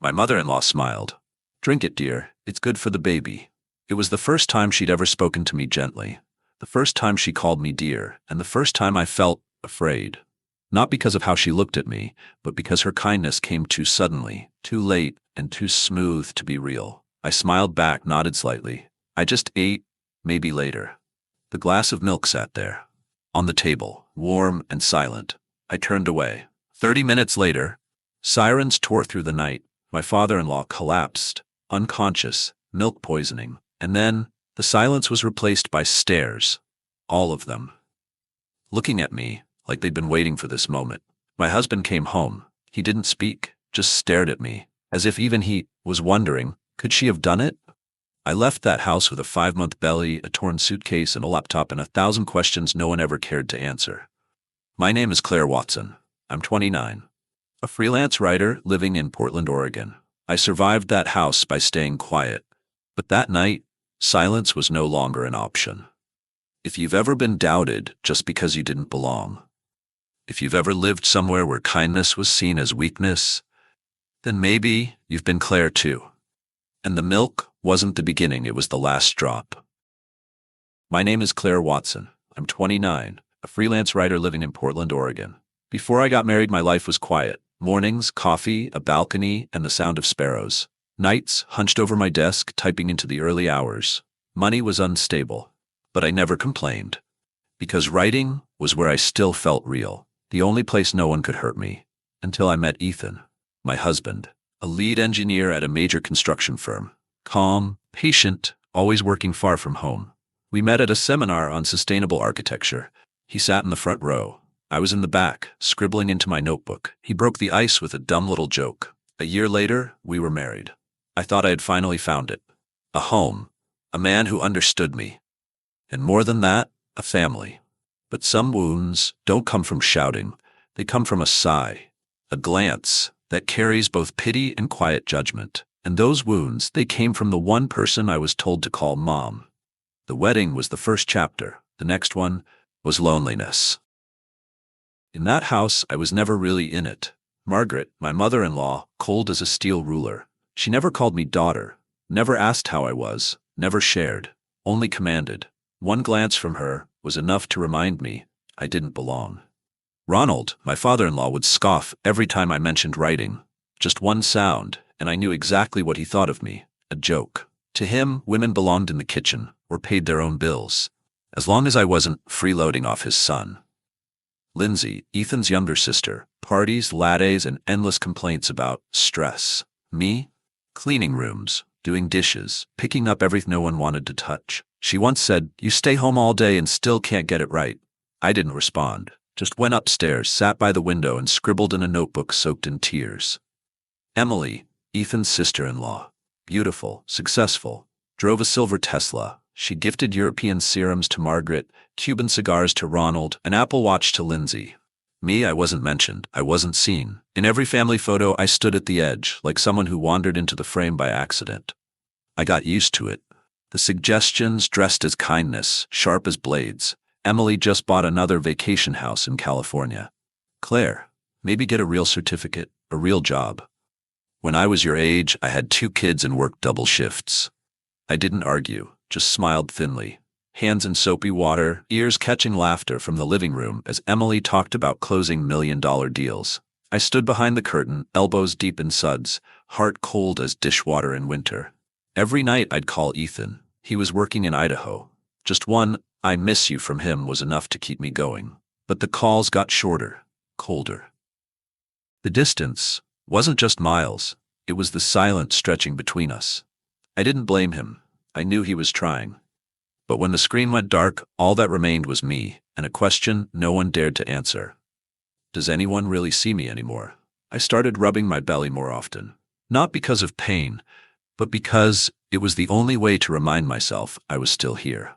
My mother-in-law smiled. "Drink it, dear. It's good for the baby." It was the first time she'd ever spoken to me gently. The first time she called me dear, and the first time I felt afraid. Not because of how she looked at me, but because her kindness came too suddenly, too late, and too smooth to be real. I smiled back, nodded slightly. I just ate, maybe later. The glass of milk sat there, on the table, warm and silent. I turned away. 30 minutes later, sirens tore through the night. My father-in-law collapsed, unconscious, milk poisoning. And then, the silence was replaced by stares. All of them. Looking at me, like they'd been waiting for this moment. My husband came home. He didn't speak, just stared at me, as if even he was wondering, could she have done it? I left that house with a 5-month belly, a torn suitcase, and a laptop, and 1,000 questions no one ever cared to answer. My name is Claire Watson. I'm 29. A freelance writer living in Portland, Oregon. I survived that house by staying quiet. But that night, silence was no longer an option. If you've ever been doubted just because you didn't belong, if you've ever lived somewhere where kindness was seen as weakness, then maybe you've been Claire too. And the milk wasn't the beginning, it was the last drop. My name is Claire Watson. I'm 29, a freelance writer living in Portland, Oregon. Before I got married, my life was quiet. Mornings, coffee, a balcony, and the sound of sparrows. Nights, hunched over my desk, typing into the early hours. Money was unstable, but I never complained. Because writing was where I still felt real. The only place no one could hurt me. Until I met Ethan, my husband, a lead engineer at a major construction firm. Calm, patient, always working far from home. We met at a seminar on sustainable architecture. He sat in the front row. I was in the back, scribbling into my notebook. He broke the ice with a dumb little joke. A year later, we were married. I thought I had finally found it. A home. A man who understood me. And more than that, a family. But some wounds don't come from shouting. They come from a sigh, a glance that carries both pity and quiet judgment. And those wounds, they came from the one person I was told to call Mom. The wedding was the first chapter. The next one was loneliness. In that house, I was never really in it. Margaret, my mother-in-law, cold as a steel ruler. She never called me daughter, never asked how I was, never shared, only commanded. One glance from her was enough to remind me I didn't belong. Ronald, my father-in-law, would scoff every time I mentioned writing. Just one sound, and I knew exactly what he thought of me, a joke. To him, women belonged in the kitchen or paid their own bills, as long as I wasn't freeloading off his son. Lindsay, Ethan's younger sister, parties, lattes, and endless complaints about stress. Me? Cleaning rooms, doing dishes, picking up everything no one wanted to touch. She once said, "You stay home all day and still can't get it right." I didn't respond, just went upstairs, sat by the window, and scribbled in a notebook soaked in tears. Emily, Ethan's sister-in-law, beautiful, successful, drove a silver Tesla. She gifted European serums to Margaret, Cuban cigars to Ronald, an Apple Watch to Lindsay. Me, I wasn't mentioned, I wasn't seen. In every family photo, I stood at the edge, like someone who wandered into the frame by accident. I got used to it. The suggestions dressed as kindness, sharp as blades. Emily just bought another vacation house in California. Claire, maybe get a real certificate, a real job. When I was your age, I had 2 kids and worked double shifts. I didn't argue, just smiled thinly. Hands in soapy water, ears catching laughter from the living room as Emily talked about closing million-dollar deals. I stood behind the curtain, elbows deep in suds, heart cold as dishwater in winter. Every night I'd call Ethan. He was working in Idaho. Just one "I miss you" from him was enough to keep me going. But the calls got shorter, colder. The distance wasn't just miles. It was the silence stretching between us. I didn't blame him. I knew he was trying. But when the screen went dark, all that remained was me, and a question no one dared to answer. Does anyone really see me anymore? I started rubbing my belly more often. Not because of pain, but because it was the only way to remind myself I was still here.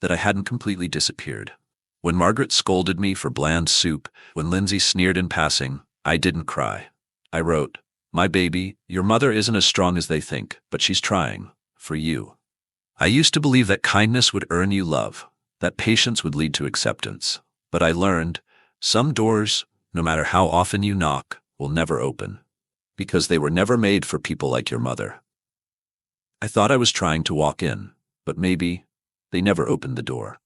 That I hadn't completely disappeared. When Margaret scolded me for bland soup, when Lindsay sneered in passing, I didn't cry. I wrote, "My baby, your mother isn't as strong as they think, but she's trying. For you." I used to believe that kindness would earn you love, that patience would lead to acceptance. But I learned, some doors, no matter how often you knock, will never open. Because they were never made for people like your mother. I thought I was trying to walk in, but maybe they never opened the door.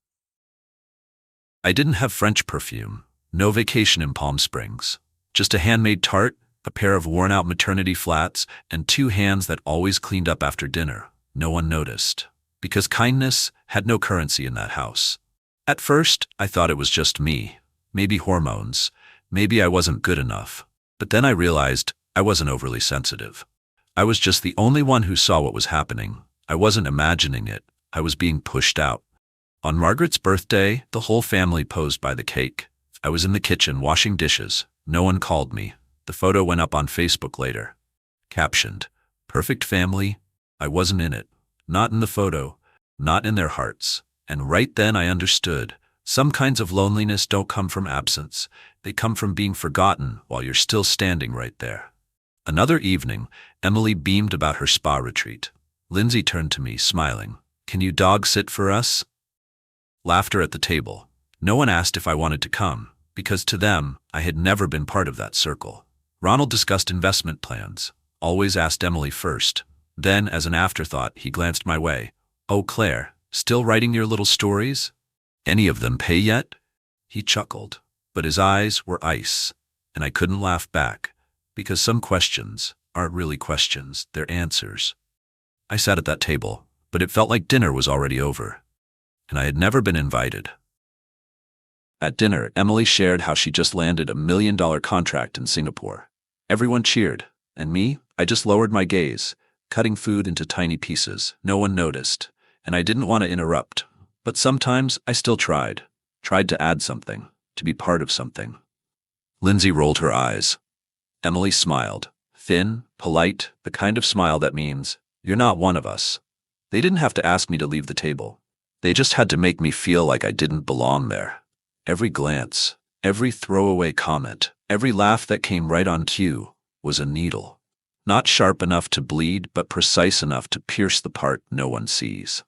I didn't have French perfume, no vacation in Palm Springs, just a handmade tart, a pair of worn-out maternity flats, and 2 hands that always cleaned up after dinner. No one noticed, because kindness had no currency in that house. At first, I thought it was just me, maybe hormones, maybe I wasn't good enough. But then I realized I wasn't overly sensitive. I was just the only one who saw what was happening. I wasn't imagining it. I was being pushed out. On Margaret's birthday, the whole family posed by the cake. I was in the kitchen washing dishes. No one called me. The photo went up on Facebook later. Captioned, "Perfect family." I wasn't in it. Not in the photo. Not in their hearts. And right then I understood. Some kinds of loneliness don't come from absence. They come from being forgotten while you're still standing right there. Another evening, Emily beamed about her spa retreat. Lindsay turned to me, smiling. "Can you dog sit for us?" Laughter at the table. No one asked if I wanted to come, because to them, I had never been part of that circle. Ronald discussed investment plans. Always asked Emily first. Then, as an afterthought, he glanced my way. "Oh, Claire, still writing your little stories? Any of them pay yet?" He chuckled, but his eyes were ice, and I couldn't laugh back, because some questions aren't really questions, they're answers. I sat at that table, but it felt like dinner was already over, and I had never been invited. At dinner, Emily shared how she just landed a $1 million contract in Singapore. Everyone cheered, and me, I just lowered my gaze, cutting food into tiny pieces. No one noticed, and I didn't want to interrupt. But sometimes I still tried to add something, to be part of something. Lindsay rolled her eyes. Emily smiled, thin, polite, the kind of smile that means, "You're not one of us." They didn't have to ask me to leave the table. They just had to make me feel like I didn't belong there. Every glance, every throwaway comment, every laugh that came right on cue was a needle. Not sharp enough to bleed, but precise enough to pierce the part no one sees.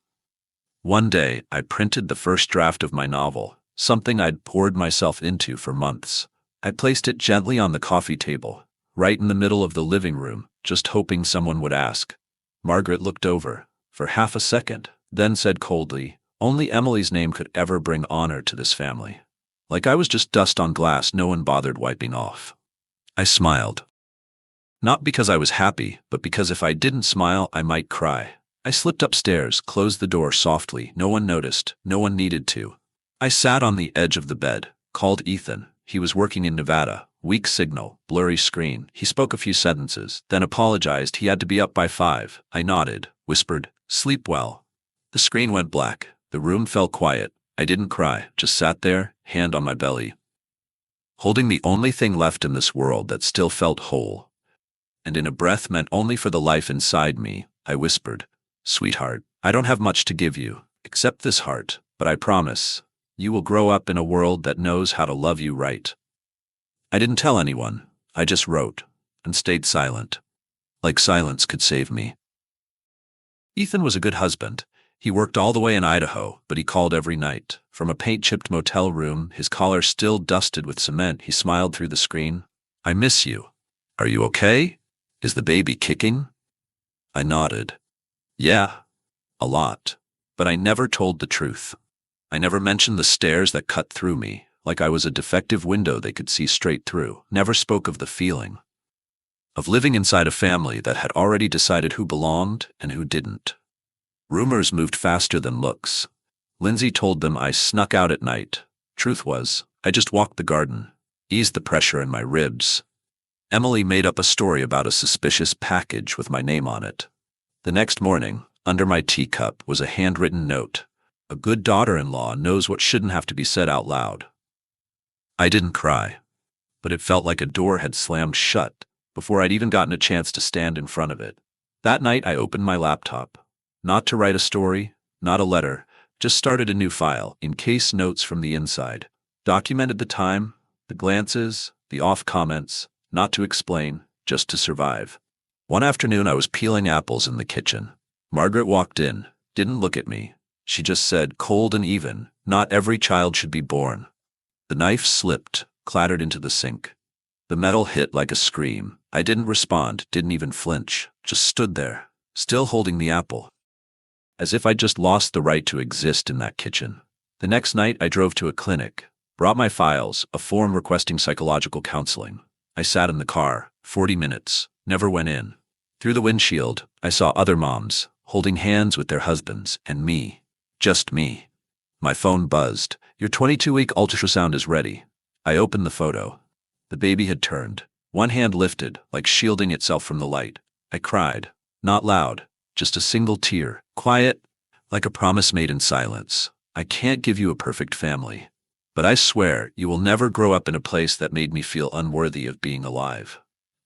One day, I printed the first draft of my novel, something I'd poured myself into for months. I placed it gently on the coffee table, right in the middle of the living room, just hoping someone would ask. Margaret looked over, for half a second, then said coldly, "Only Emily's name could ever bring honor to this family." Like I was just dust on glass no one bothered wiping off. I smiled. Not because I was happy, but because if I didn't smile, I might cry. I slipped upstairs, closed the door softly. No one noticed. No one needed to. I sat on the edge of the bed, called Ethan. He was working in Nevada. Weak signal, blurry screen. He spoke a few sentences, then apologized he had to be up by 5. I nodded, whispered, "Sleep well." The screen went black. The room fell quiet. I didn't cry, just sat there, hand on my belly, holding the only thing left in this world that still felt whole. And in a breath meant only for the life inside me, I whispered, "Sweetheart, I don't have much to give you, except this heart, but I promise, you will grow up in a world that knows how to love you right." I didn't tell anyone. I just wrote, and stayed silent. Like silence could save me. Ethan was a good husband. He worked all the way in Idaho, but he called every night. From a paint-chipped motel room, his collar still dusted with cement, he smiled through the screen. "I miss you. Are you okay? Is the baby kicking?" I nodded. "Yeah, a lot." But I never told the truth. I never mentioned the stares that cut through me, like I was a defective window they could see straight through. Never spoke of the feeling of living inside a family that had already decided who belonged and who didn't. Rumors moved faster than looks. Lindsay told them I snuck out at night. Truth was, I just walked the garden, eased the pressure in my ribs. Emily made up a story about a suspicious package with my name on it. The next morning, under my teacup was a handwritten note. "A good daughter-in-law knows what shouldn't have to be said out loud." I didn't cry, but it felt like a door had slammed shut before I'd even gotten a chance to stand in front of it. That night I opened my laptop. Not to write a story, not a letter, just started a new file, in case notes from the inside. Documented the time, the glances, the off comments, not to explain, just to survive. One afternoon I was peeling apples in the kitchen. Margaret walked in, didn't look at me. She just said, cold and even, "Not every child should be born." The knife slipped, clattered into the sink. The metal hit like a scream. I didn't respond, didn't even flinch, just stood there, still holding the apple, as if I'd just lost the right to exist in that kitchen. The next night, I drove to a clinic, brought my files, a form requesting psychological counseling. I sat in the car, 40 minutes, never went in. Through the windshield, I saw other moms, holding hands with their husbands, and me. Just me. My phone buzzed. Your 22-week ultrasound is ready. I opened the photo. The baby had turned, one hand lifted, like shielding itself from the light. I cried. Not loud, just a single tear, quiet, like a promise made in silence. I can't give you a perfect family, but I swear you will never grow up in a place that made me feel unworthy of being alive.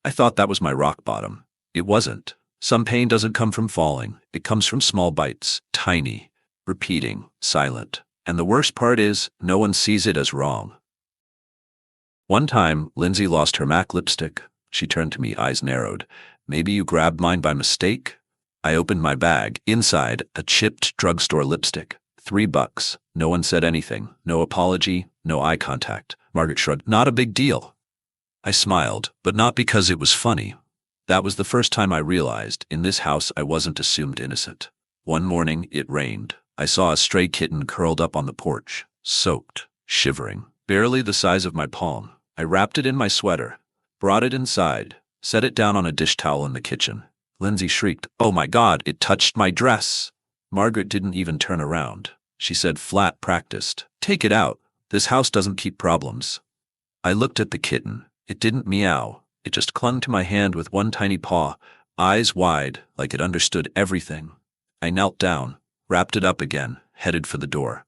I thought that was my rock bottom. It wasn't. Some pain doesn't come from falling. It comes from small bites, tiny, repeating, silent. And the worst part is, no one sees it as wrong. One time, Lindsay lost her MAC lipstick. She turned to me, eyes narrowed. Maybe you grabbed mine by mistake? I opened my bag. Inside, a chipped drugstore lipstick. $3. No one said anything. No apology, no eye contact. Margaret shrugged. Not a big deal. I smiled, but not because it was funny. That was the first time I realized, in this house I wasn't assumed innocent. One morning, it rained. I saw a stray kitten curled up on the porch, soaked, shivering, barely the size of my palm. I wrapped it in my sweater, brought it inside, set it down on a dish towel in the kitchen. Lindsay shrieked, "Oh my God, it touched my dress!" Margaret didn't even turn around. She said, flat, practiced, "Take it out. This house doesn't keep problems." I looked at the kitten. It didn't meow. It just clung to my hand with one tiny paw, eyes wide, like it understood everything. I knelt down, wrapped it up again, headed for the door.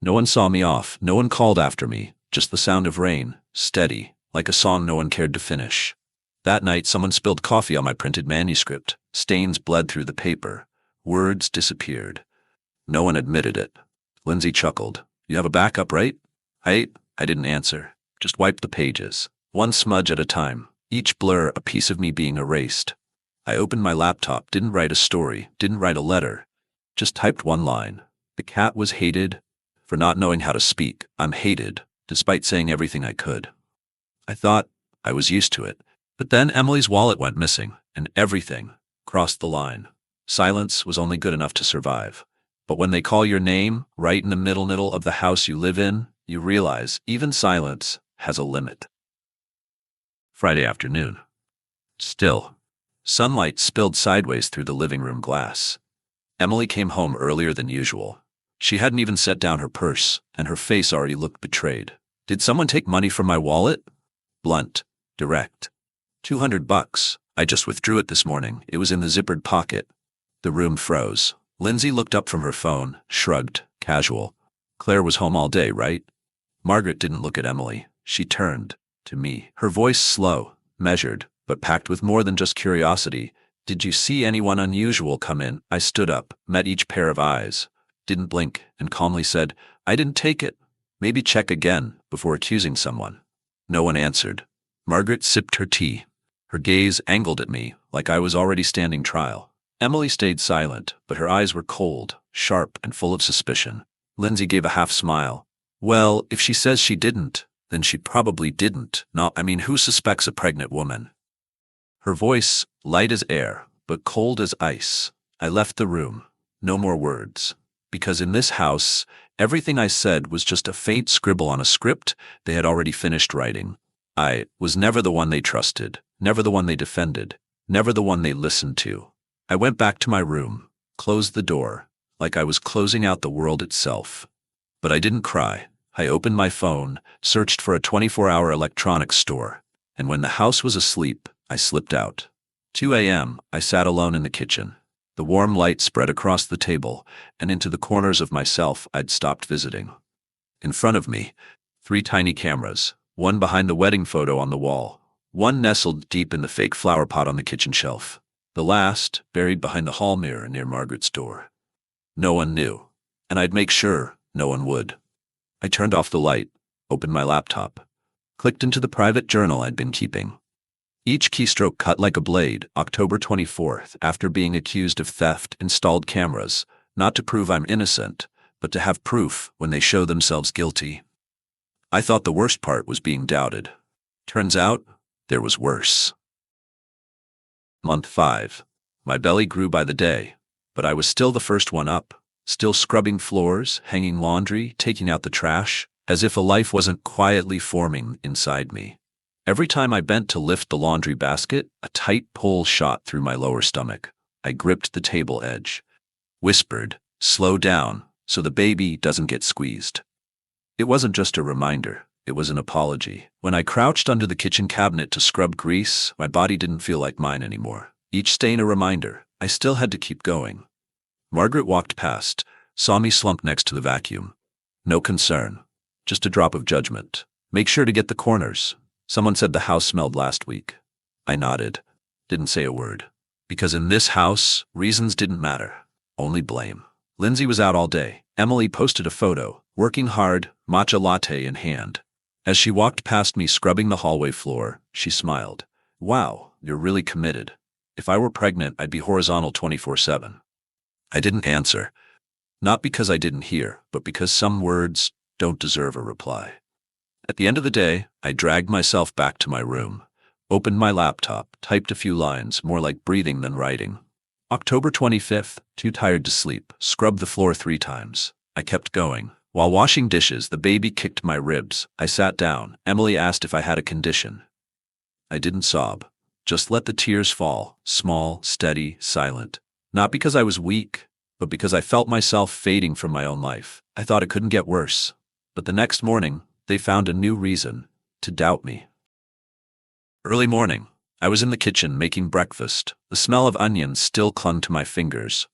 No one saw me off. No one called after me. Just the sound of rain, steady, like a song no one cared to finish. That night, someone spilled coffee on my printed manuscript. Stains bled through the paper. Words disappeared. No one admitted it. Lindsay chuckled. "You have a backup, right?" I didn't answer. Just wiped the pages, one smudge at a time, each blur a piece of me being erased. I opened my laptop, didn't write a story, didn't write a letter, just typed one line. The cat was hated for not knowing how to speak. I'm hated, despite saying everything I could. I thought I was used to it. But then Emily's wallet went missing, and everything crossed the line. Silence was only good enough to survive. But when they call your name, right in the middle of the house you live in, you realize even silence has a limit. Friday afternoon. Still. Sunlight spilled sideways through the living room glass. Emily came home earlier than usual. She hadn't even set down her purse, and her face already looked betrayed. Did someone take money from my wallet? Blunt. Direct. $200. I just withdrew it this morning. It was in the zippered pocket. The room froze. Lindsay looked up from her phone, shrugged, casual. Claire was home all day, right? Margaret didn't look at Emily. She turned to me, her voice slow, measured, but packed with more than just curiosity. Did you see anyone unusual come in? I stood up, met each pair of eyes, didn't blink, and calmly said, I didn't take it. Maybe check again before accusing someone. No one answered. Margaret sipped her tea. Her gaze angled at me like I was already standing trial. Emily stayed silent, but her eyes were cold, sharp, and full of suspicion. Lindsay gave a half smile. Well, if she says she didn't, then she probably didn't. Who suspects a pregnant woman? Her voice, light as air, but cold as ice. I left the room. No more words. Because in this house, everything I said was just a faint scribble on a script they had already finished writing. I was never the one they trusted, never the one they defended, never the one they listened to. I went back to my room, closed the door, like I was closing out the world itself. But I didn't cry. I opened my phone, searched for a 24-hour electronics store, and when the house was asleep, I slipped out. 2 a.m., I sat alone in the kitchen. The warm light spread across the table and into the corners of myself I'd stopped visiting. In front of me, 3 tiny cameras, one behind the wedding photo on the wall, one nestled deep in the fake flower pot on the kitchen shelf, the last buried behind the hall mirror near Margaret's door. No one knew, and I'd make sure no one would. I turned off the light, opened my laptop, clicked into the private journal I'd been keeping. Each keystroke cut like a blade. October 24th, after being accused of theft, installed cameras, not to prove I'm innocent, but to have proof when they show themselves guilty. I thought the worst part was being doubted. Turns out, there was worse. Month 5. My belly grew by the day, but I was still the first one up, still scrubbing floors, hanging laundry, taking out the trash, as if a life wasn't quietly forming inside me. Every time I bent to lift the laundry basket, a tight pull shot through my lower stomach. I gripped the table edge, whispered, "Slow down, so the baby doesn't get squeezed." It wasn't just a reminder, it was an apology. When I crouched under the kitchen cabinet to scrub grease, my body didn't feel like mine anymore. Each stain a reminder, I still had to keep going. Margaret walked past, saw me slumped next to the vacuum. No concern, just a drop of judgment. "Make sure to get the corners. Someone said the house smelled last week." I nodded, didn't say a word. Because in this house, reasons didn't matter, only blame. Lindsay was out all day. Emily posted a photo, working hard, matcha latte in hand. As she walked past me scrubbing the hallway floor, she smiled. "Wow, you're really committed. If I were pregnant, I'd be horizontal 24/7. I didn't answer. Not because I didn't hear, but because some words don't deserve a reply. At the end of the day, I dragged myself back to my room, opened my laptop, typed a few lines, more like breathing than writing. October 25th, too tired to sleep, scrubbed the floor 3 times. I kept going. While washing dishes, the baby kicked my ribs. I sat down. Emily asked if I had a condition. I didn't sob. Just let the tears fall, small, steady, silent. Not because I was weak, but because I felt myself fading from my own life. I thought it couldn't get worse. But the next morning, they found a new reason to doubt me. Early morning, I was in the kitchen making breakfast. The smell of onions still clung to my fingers.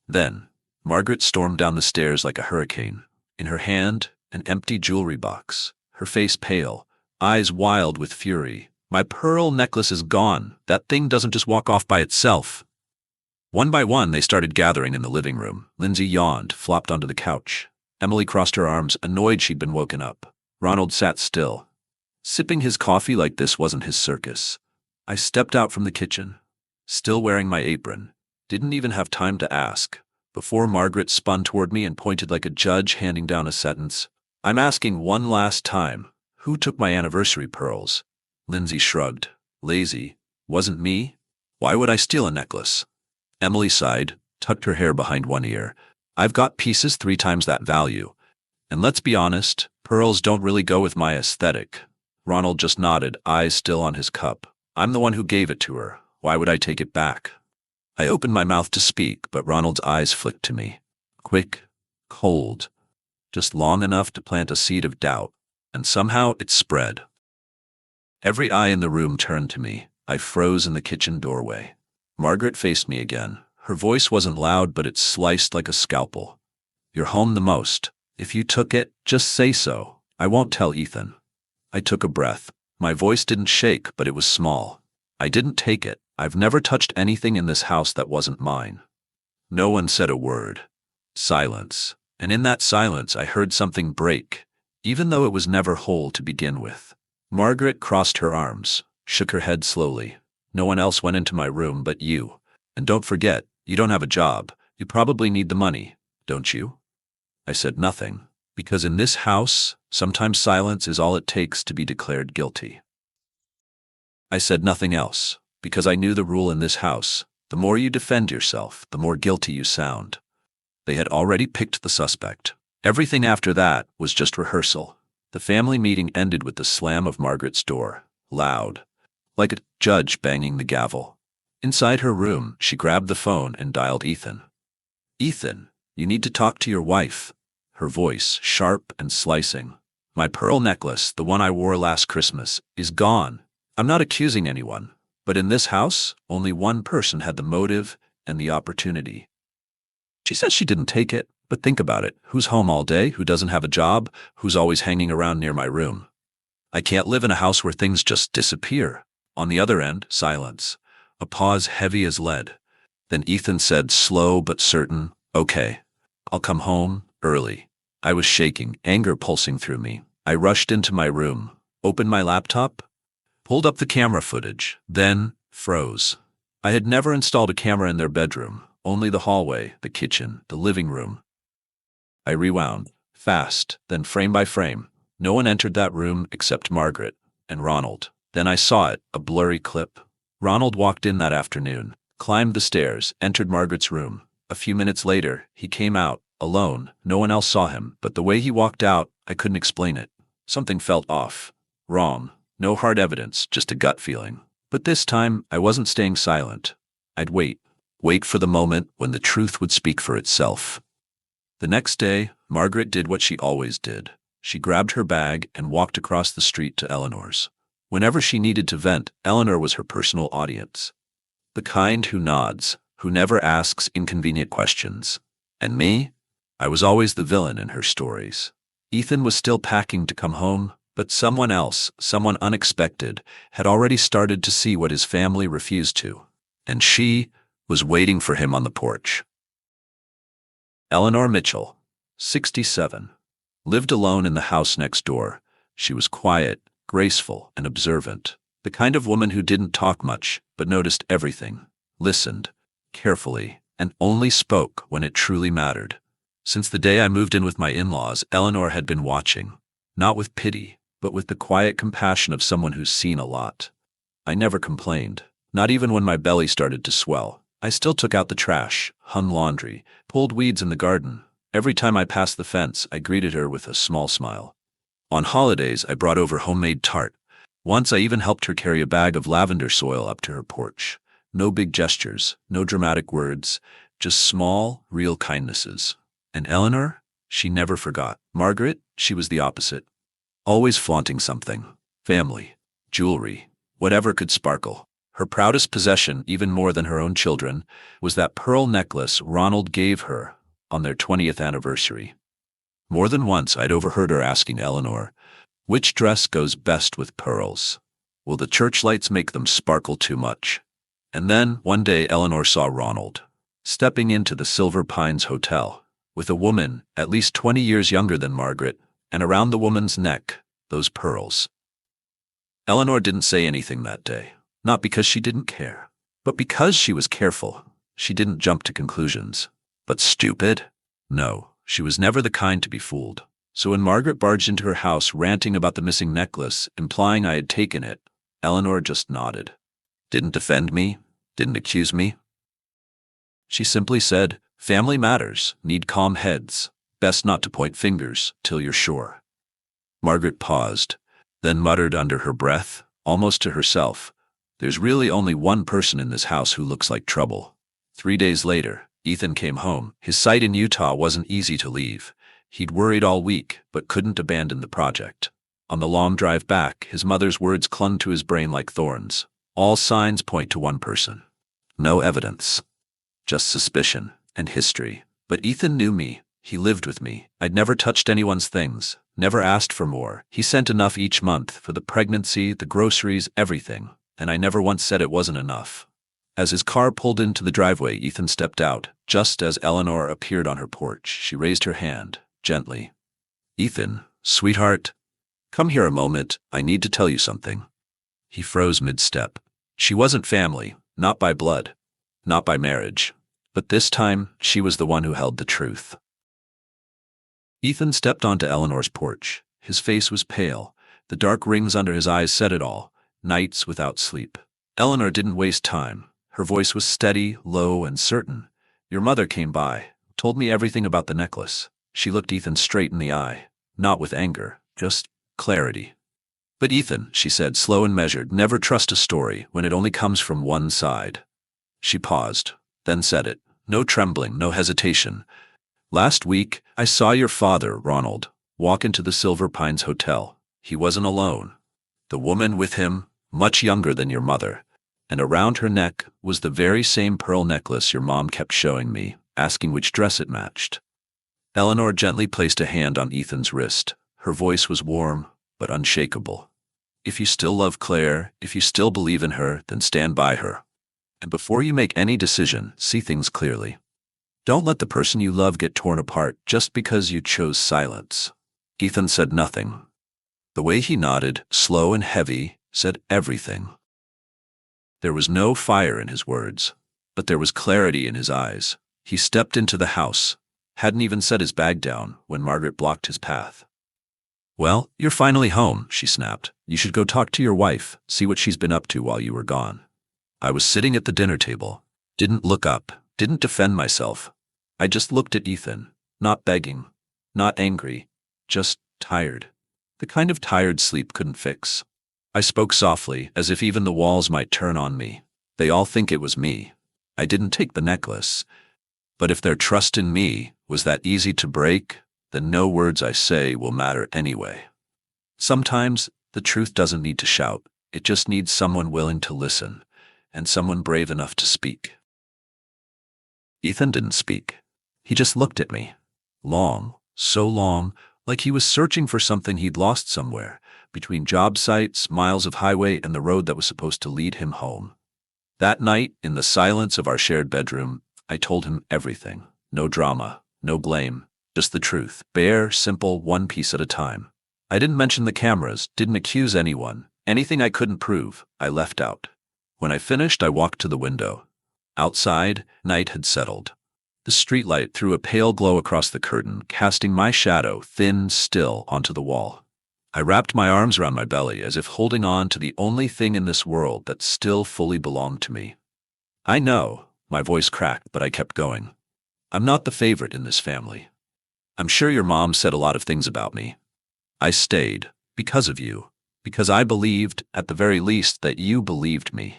Then, Margaret stormed down the stairs like a hurricane. In her hand, an empty jewelry box. Her face pale, eyes wild with fury. "My pearl necklace is gone. That thing doesn't just walk off by itself." One by one, they started gathering in the living room. Lindsay yawned, flopped onto the couch. Emily crossed her arms, annoyed she'd been woken up. Ronald sat still, sipping his coffee like this wasn't his circus. I stepped out from the kitchen, still wearing my apron. Didn't even have time to ask, before Margaret spun toward me and pointed like a judge handing down a sentence. "I'm asking one last time, who took my anniversary pearls?" Lindsay shrugged. "Lazy. Wasn't me. Why would I steal a necklace?" Emily sighed, tucked her hair behind one ear. "I've got pieces 3 times that value. And let's be honest, pearls don't really go with my aesthetic." Ronald just nodded, eyes still on his cup. "I'm the one who gave it to her. Why would I take it back?" I opened my mouth to speak, but Ronald's eyes flicked to me. Quick, cold, just long enough to plant a seed of doubt, and somehow it spread. Every eye in the room turned to me. I froze in the kitchen doorway. Margaret faced me again. Her voice wasn't loud, but it sliced like a scalpel. "You're home the most. If you took it, just say so. I won't tell Ethan." I took a breath. My voice didn't shake, but it was small. "I didn't take it. I've never touched anything in this house that wasn't mine." No one said a word. Silence. And in that silence, I heard something break, even though it was never whole to begin with. Margaret crossed her arms, shook her head slowly. "No one else went into my room but you. And don't forget, you don't have a job. You probably need the money, don't you?" I said nothing, because in this house, sometimes silence is all it takes to be declared guilty. I said nothing else, because I knew the rule in this house: the more you defend yourself, the more guilty you sound. They had already picked the suspect. Everything after that was just rehearsal. The family meeting ended with the slam of Margaret's door, loud, like a judge banging the gavel. Inside her room, she grabbed the phone and dialed Ethan. "Ethan, you need to talk to your wife." Her voice, sharp and slicing. "My pearl necklace, the one I wore last Christmas, is gone. I'm not accusing anyone, but in this house, only one person had the motive and the opportunity. She says she didn't take it, but think about it. Who's home all day? Who doesn't have a job? Who's always hanging around near my room? I can't live in a house where things just disappear." On the other end, silence. A pause heavy as lead. Then Ethan said, slow but certain, "Okay, I'll come home early." I was shaking, anger pulsing through me. I rushed into my room, opened my laptop, pulled up the camera footage, then froze. I had never installed a camera in their bedroom, only the hallway, the kitchen, the living room. I rewound, fast, then frame by frame. No one entered that room except Margaret. and Ronald. Then I saw it, a blurry clip. Ronald walked in that afternoon, climbed the stairs, entered Margaret's room. A few minutes later, he came out, alone. No one else saw him, but the way he walked out, I couldn't explain it. Something felt off. Wrong. No hard evidence, just a gut feeling. But this time, I wasn't staying silent. I'd wait. Wait for the moment when the truth would speak for itself. The next day, Margaret did what she always did. She grabbed her bag and walked across the street to Eleanor's. Whenever she needed to vent, Eleanor was her personal audience. The kind who nods, who never asks inconvenient questions. And me? I was always the villain in her stories. Ethan was still packing to come home, but someone else, someone unexpected, had already started to see what his family refused to. And she was waiting for him on the porch. Eleanor Mitchell, 67, lived alone in the house next door. She was quiet, graceful, and observant, the kind of woman who didn't talk much, but noticed everything, listened carefully, and only spoke when it truly mattered. Since the day I moved in with my in-laws, Eleanor had been watching, not with pity, but with the quiet compassion of someone who's seen a lot. I never complained, not even when my belly started to swell. I still took out the trash, hung laundry, pulled weeds in the garden. Every time I passed the fence, I greeted her with a small smile. On holidays, I brought over homemade tart. Once I even helped her carry a bag of lavender soil up to her porch. No big gestures, no dramatic words, just small, real kindnesses. And Eleanor? She never forgot. Margaret? She was the opposite. Always flaunting something. Family, jewelry, whatever could sparkle. Her proudest possession, even more than her own children, was that pearl necklace Ronald gave her on their 20th anniversary. More than once I'd overheard her asking Eleanor, "Which dress goes best with pearls? Will the church lights make them sparkle too much?" And then, one day, Eleanor saw Ronald stepping into the Silver Pines Hotel with a woman at least 20 years younger than Margaret, and around the woman's neck, those pearls. Eleanor didn't say anything that day, not because she didn't care, but because she was careful. She didn't jump to conclusions. But stupid? No. She was never the kind to be fooled. So when Margaret barged into her house ranting about the missing necklace, implying I had taken it, Eleanor just nodded. Didn't defend me, didn't accuse me. She simply said, "Family matters, need calm heads. Best not to point fingers till you're sure." Margaret paused, then muttered under her breath, almost to herself, "There's really only one person in this house who looks like trouble." 3 days later, Ethan came home. His site in Utah wasn't easy to leave. He'd worried all week, but couldn't abandon the project. On the long drive back, his mother's words clung to his brain like thorns. All signs point to one person. No evidence. Just suspicion and history. But Ethan knew me. He lived with me. I'd never touched anyone's things, never asked for more. He sent enough each month for the pregnancy, the groceries, everything. And I never once said it wasn't enough. As his car pulled into the driveway, Ethan stepped out. Just as Eleanor appeared on her porch, she raised her hand, gently. "Ethan, sweetheart, come here a moment. I need to tell you something." He froze mid-step. She wasn't family, not by blood, not by marriage. But this time, she was the one who held the truth. Ethan stepped onto Eleanor's porch. His face was pale. The dark rings under his eyes said it all. Nights without sleep. Eleanor didn't waste time. Her voice was steady, low, and certain. "Your mother came by, told me everything about the necklace." She looked Ethan straight in the eye, not with anger, just clarity. "But Ethan," she said, slow and measured, "never trust a story when it only comes from one side." She paused, then said it. No trembling, no hesitation. "Last week, I saw your father, Ronald, walk into the Silver Pines Hotel. He wasn't alone. The woman with him, much younger than your mother. And around her neck was the very same pearl necklace your mom kept showing me, asking which dress it matched." Eleanor gently placed a hand on Ethan's wrist. Her voice was warm, but unshakable. "If you still love Claire, if you still believe in her, then stand by her. And before you make any decision, see things clearly. Don't let the person you love get torn apart just because you chose silence." Ethan said nothing. The way he nodded, slow and heavy, said everything. There was no fire in his words, but there was clarity in his eyes. He stepped into the house, hadn't even set his bag down when Margaret blocked his path. Well, you're finally home, she snapped. You should go talk to your wife, see what she's been up to while you were gone. I was sitting at the dinner table. Didn't look up, didn't defend myself. I just looked at Ethan, not begging, not angry, just tired. The kind of tired sleep couldn't fix. I spoke softly, as if even the walls might turn on me. They all think it was me. I didn't take the necklace. But if their trust in me was that easy to break, then no words I say will matter anyway. Sometimes the truth doesn't need to shout. It just needs someone willing to listen, and someone brave enough to speak. Ethan didn't speak. He just looked at me. Long, so long, like he was searching for something he'd lost somewhere, between job sites, miles of highway, and the road that was supposed to lead him home. That night, in the silence of our shared bedroom, I told him everything. No drama, no blame, just the truth, bare, simple, one piece at a time. I didn't mention the cameras, didn't accuse anyone. Anything I couldn't prove, I left out. When I finished, I walked to the window. Outside, night had settled. The streetlight threw a pale glow across the curtain, casting my shadow, thin, still, onto the wall. I wrapped my arms around my belly, as if holding on to the only thing in this world that still fully belonged to me. I know, my voice cracked, but I kept going. I'm not the favorite in this family. I'm sure your mom said a lot of things about me. I stayed, because of you, because I believed, at the very least, that you believed me.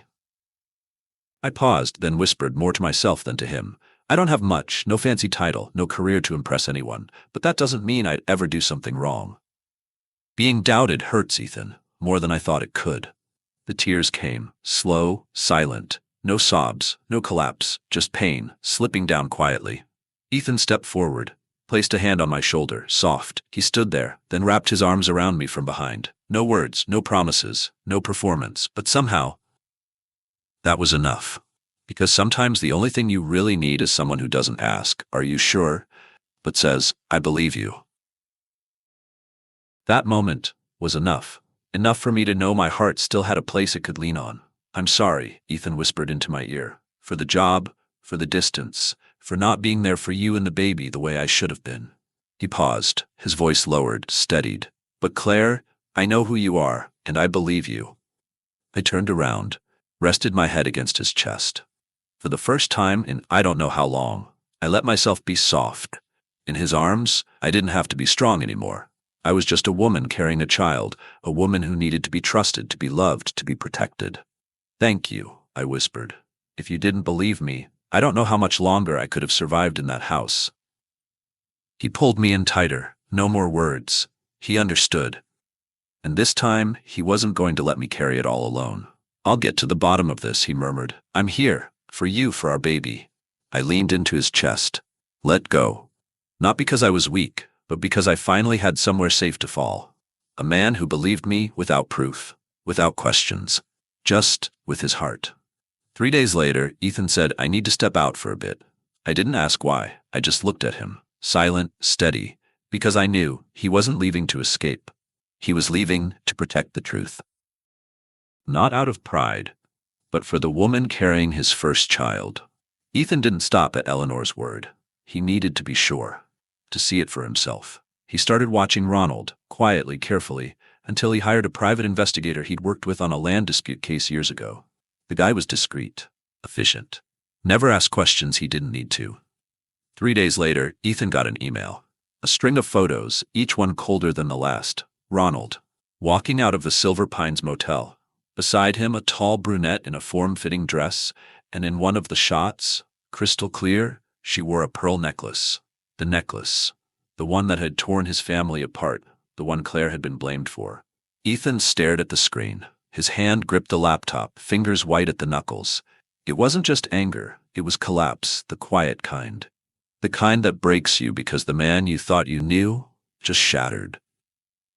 I paused, then whispered more to myself than to him. I don't have much, no fancy title, no career to impress anyone, but that doesn't mean I'd ever do something wrong. Being doubted hurts, Ethan, more than I thought it could. The tears came, slow, silent, no sobs, no collapse, just pain, slipping down quietly. Ethan stepped forward, placed a hand on my shoulder, soft. He stood there, then wrapped his arms around me from behind. No words, no promises, no performance, but somehow, that was enough. Because sometimes the only thing you really need is someone who doesn't ask, "Are you sure?" but says, "I believe you." That moment was enough. Enough for me to know my heart still had a place it could lean on. "I'm sorry," Ethan whispered into my ear. "For the job, for the distance, for not being there for you and the baby the way I should have been." He paused, his voice lowered, steadied. "But Claire, I know who you are, and I believe you." I turned around, rested my head against his chest. For the first time in I don't know how long, I let myself be soft. In his arms, I didn't have to be strong anymore. I was just a woman carrying a child, a woman who needed to be trusted, to be loved, to be protected. "Thank you," I whispered. "If you didn't believe me, I don't know how much longer I could have survived in that house." He pulled me in tighter, no more words. He understood. And this time, he wasn't going to let me carry it all alone. "I'll get to the bottom of this," he murmured. "I'm here, for you, for our baby." I leaned into his chest. Let go. Not because I was weak, but because I finally had somewhere safe to fall. A man who believed me without proof, without questions, just with his heart. 3 days later, Ethan said, "I need to step out for a bit." I didn't ask why. I just looked at him, silent, steady, because I knew he wasn't leaving to escape. He was leaving to protect the truth. Not out of pride, but for the woman carrying his first child. Ethan didn't stop at Eleanor's word. He needed to be sure, to see it for himself. He started watching Ronald, quietly, carefully, until he hired a private investigator he'd worked with on a land dispute case years ago. The guy was discreet, efficient, never asked questions he didn't need to. 3 days later, Ethan got an email. A string of photos, each one colder than the last. Ronald, walking out of the Silver Pines Motel. Beside him, a tall brunette in a form-fitting dress, and in one of the shots, crystal clear, she wore a pearl necklace. The necklace. The one that had torn his family apart, the one Claire had been blamed for. Ethan stared at the screen. His hand gripped the laptop, fingers white at the knuckles. It wasn't just anger, it was collapse, the quiet kind. The kind that breaks you because the man you thought you knew just shattered.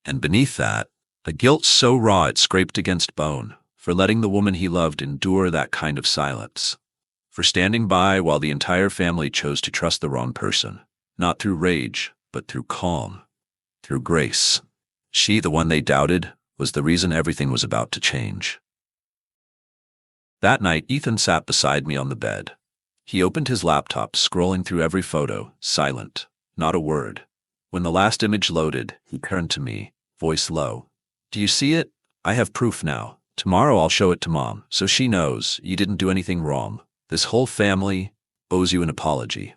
And beneath that, a guilt so raw it scraped against bone, for letting the woman he loved endure that kind of silence. For standing by while the entire family chose to trust the wrong person, not through rage, but through calm, through grace. She, the one they doubted, was the reason everything was about to change. That night, Ethan sat beside me on the bed. He opened his laptop, scrolling through every photo, silent, not a word. When the last image loaded, he turned to me, voice low. Do you see it? I have proof now. Tomorrow I'll show it to Mom, so she knows you didn't do anything wrong. This whole family owes you an apology.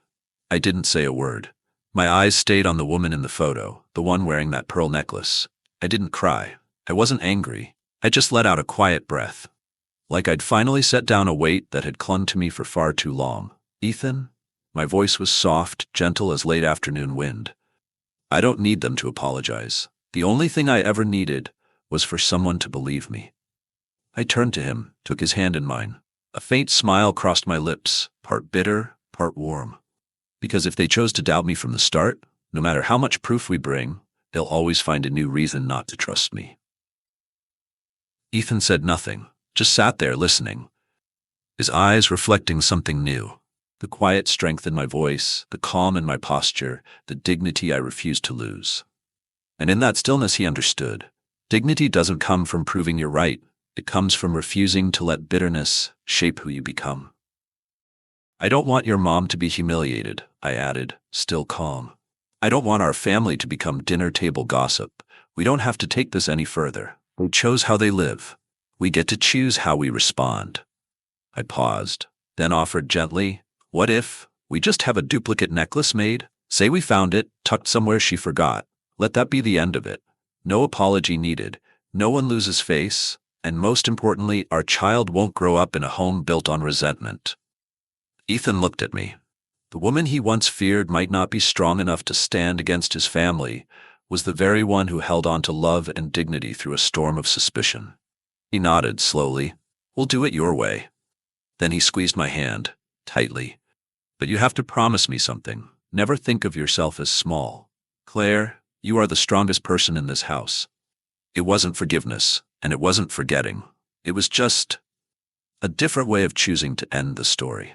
I didn't say a word. My eyes stayed on the woman in the photo, the one wearing that pearl necklace. I didn't cry. I wasn't angry. I just let out a quiet breath. Like I'd finally set down a weight that had clung to me for far too long. Ethan? My voice was soft, gentle as late afternoon wind. I don't need them to apologize. The only thing I ever needed was for someone to believe me. I turned to him, took his hand in mine. A faint smile crossed my lips, part bitter, part warm. Because if they chose to doubt me from the start, no matter how much proof we bring, they'll always find a new reason not to trust me. Ethan said nothing, just sat there listening, his eyes reflecting something new. The quiet strength in my voice, the calm in my posture, the dignity I refused to lose. And in that stillness he understood. Dignity doesn't come from proving you're right. It comes from refusing to let bitterness shape who you become. I don't want your mom to be humiliated, I added, still calm. I don't want our family to become dinner table gossip. We don't have to take this any further. They chose how they live. We get to choose how we respond. I paused, then offered gently, what if we just have a duplicate necklace made? Say we found it, tucked somewhere she forgot. Let that be the end of it. No apology needed. No one loses face. And most importantly, our child won't grow up in a home built on resentment. Ethan looked at me. The woman he once feared might not be strong enough to stand against his family was the very one who held on to love and dignity through a storm of suspicion. He nodded slowly. We'll do it your way. Then he squeezed my hand, tightly. But you have to promise me something. Never think of yourself as small. Claire, you are the strongest person in this house. It wasn't forgiveness, and it wasn't forgetting. It was just a different way of choosing to end the story.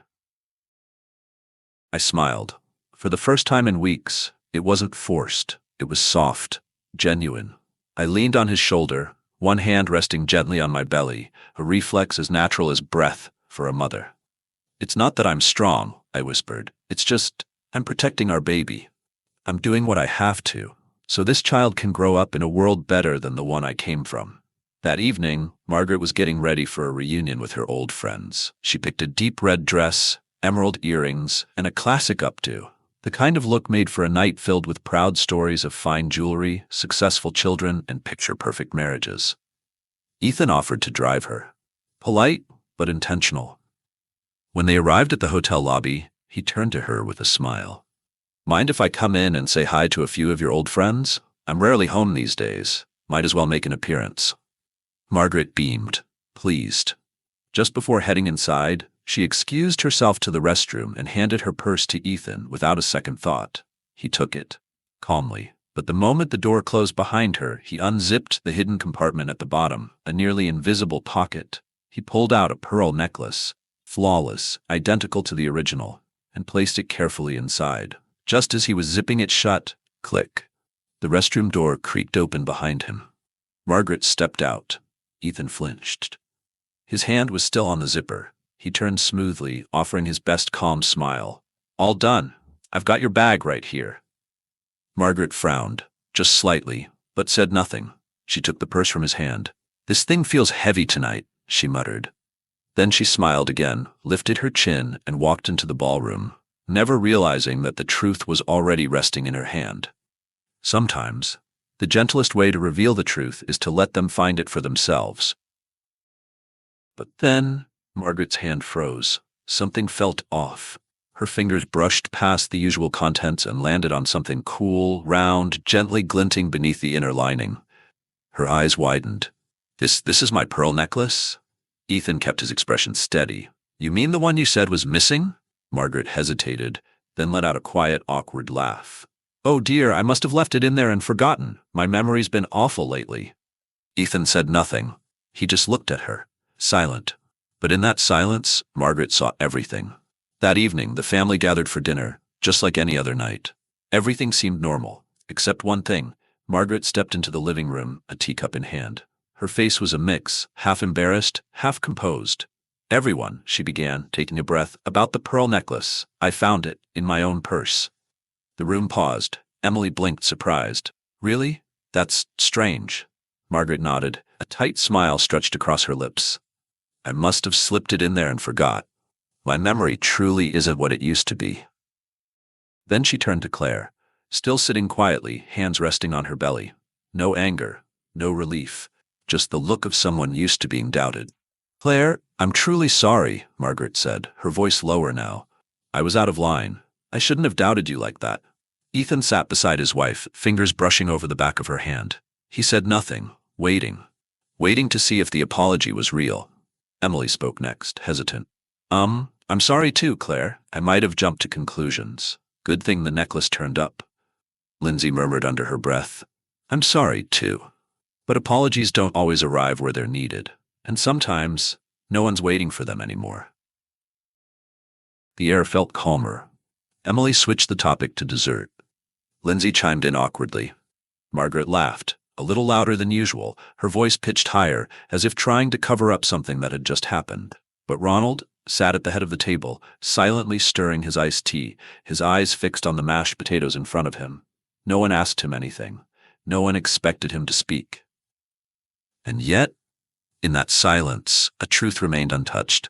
I smiled. For the first time in weeks, it wasn't forced. It was soft, genuine. I leaned on his shoulder, one hand resting gently on my belly, a reflex as natural as breath for a mother. It's not that I'm strong, I whispered. It's just, I'm protecting our baby. I'm doing what I have to, so this child can grow up in a world better than the one I came from. That evening, Margaret was getting ready for a reunion with her old friends. She picked a deep red dress, emerald earrings, and a classic updo. The kind of look made for a night filled with proud stories of fine jewelry, successful children, and picture-perfect marriages. Ethan offered to drive her. Polite, but intentional. When they arrived at the hotel lobby, he turned to her with a smile. Mind if I come in and say hi to a few of your old friends? I'm rarely home these days. Might as well make an appearance. Margaret beamed, pleased. Just before heading inside, she excused herself to the restroom and handed her purse to Ethan without a second thought. He took it, calmly, but the moment the door closed behind her, he unzipped the hidden compartment at the bottom, a nearly invisible pocket. He pulled out a pearl necklace, flawless, identical to the original, and placed it carefully inside. Just as he was zipping it shut, click, the restroom door creaked open behind him. Margaret stepped out. Ethan flinched. His hand was still on the zipper. He turned smoothly, offering his best calm smile. All done. I've got your bag right here. Margaret frowned, just slightly, but said nothing. She took the purse from his hand. This thing feels heavy tonight, she muttered. Then she smiled again, lifted her chin, and walked into the ballroom, never realizing that the truth was already resting in her hand. Sometimes, the gentlest way to reveal the truth is to let them find it for themselves. But then, Margaret's hand froze. Something felt off. Her fingers brushed past the usual contents and landed on something cool, round, gently glinting beneath the inner lining. Her eyes widened. This is my pearl necklace? Ethan kept his expression steady. You mean the one you said was missing? Margaret hesitated, then let out a quiet, awkward laugh. Oh dear, I must have left it in there and forgotten. My memory's been awful lately. Ethan said nothing. He just looked at her, silent. But in that silence, Margaret saw everything. That evening, the family gathered for dinner, just like any other night. Everything seemed normal, except one thing. Margaret stepped into the living room, a teacup in hand. Her face was a mix, half embarrassed, half composed. Everyone, she began, taking a breath, about the pearl necklace. I found it, in my own purse. The room paused. Emily blinked, surprised. Really? That's strange. Margaret nodded. A tight smile stretched across her lips. I must have slipped it in there and forgot. My memory truly isn't what it used to be. Then she turned to Claire, still sitting quietly, hands resting on her belly. No anger, no relief, just the look of someone used to being doubted. Claire, I'm truly sorry, Margaret said, her voice lower now. I was out of line. I shouldn't have doubted you like that. Ethan sat beside his wife, fingers brushing over the back of her hand. He said nothing, waiting to see if the apology was real. Emily spoke next, hesitant. I'm sorry too, Claire. I might have jumped to conclusions. Good thing the necklace turned up. Lindsay murmured under her breath. I'm sorry too. But apologies don't always arrive where they're needed, and sometimes no one's waiting for them anymore. The air felt calmer. Emily switched the topic to dessert. Lindsay chimed in awkwardly. Margaret laughed, a little louder than usual, her voice pitched higher, as if trying to cover up something that had just happened. But Ronald sat at the head of the table, silently stirring his iced tea, his eyes fixed on the mashed potatoes in front of him. No one asked him anything. No one expected him to speak. And yet, in that silence, a truth remained untouched.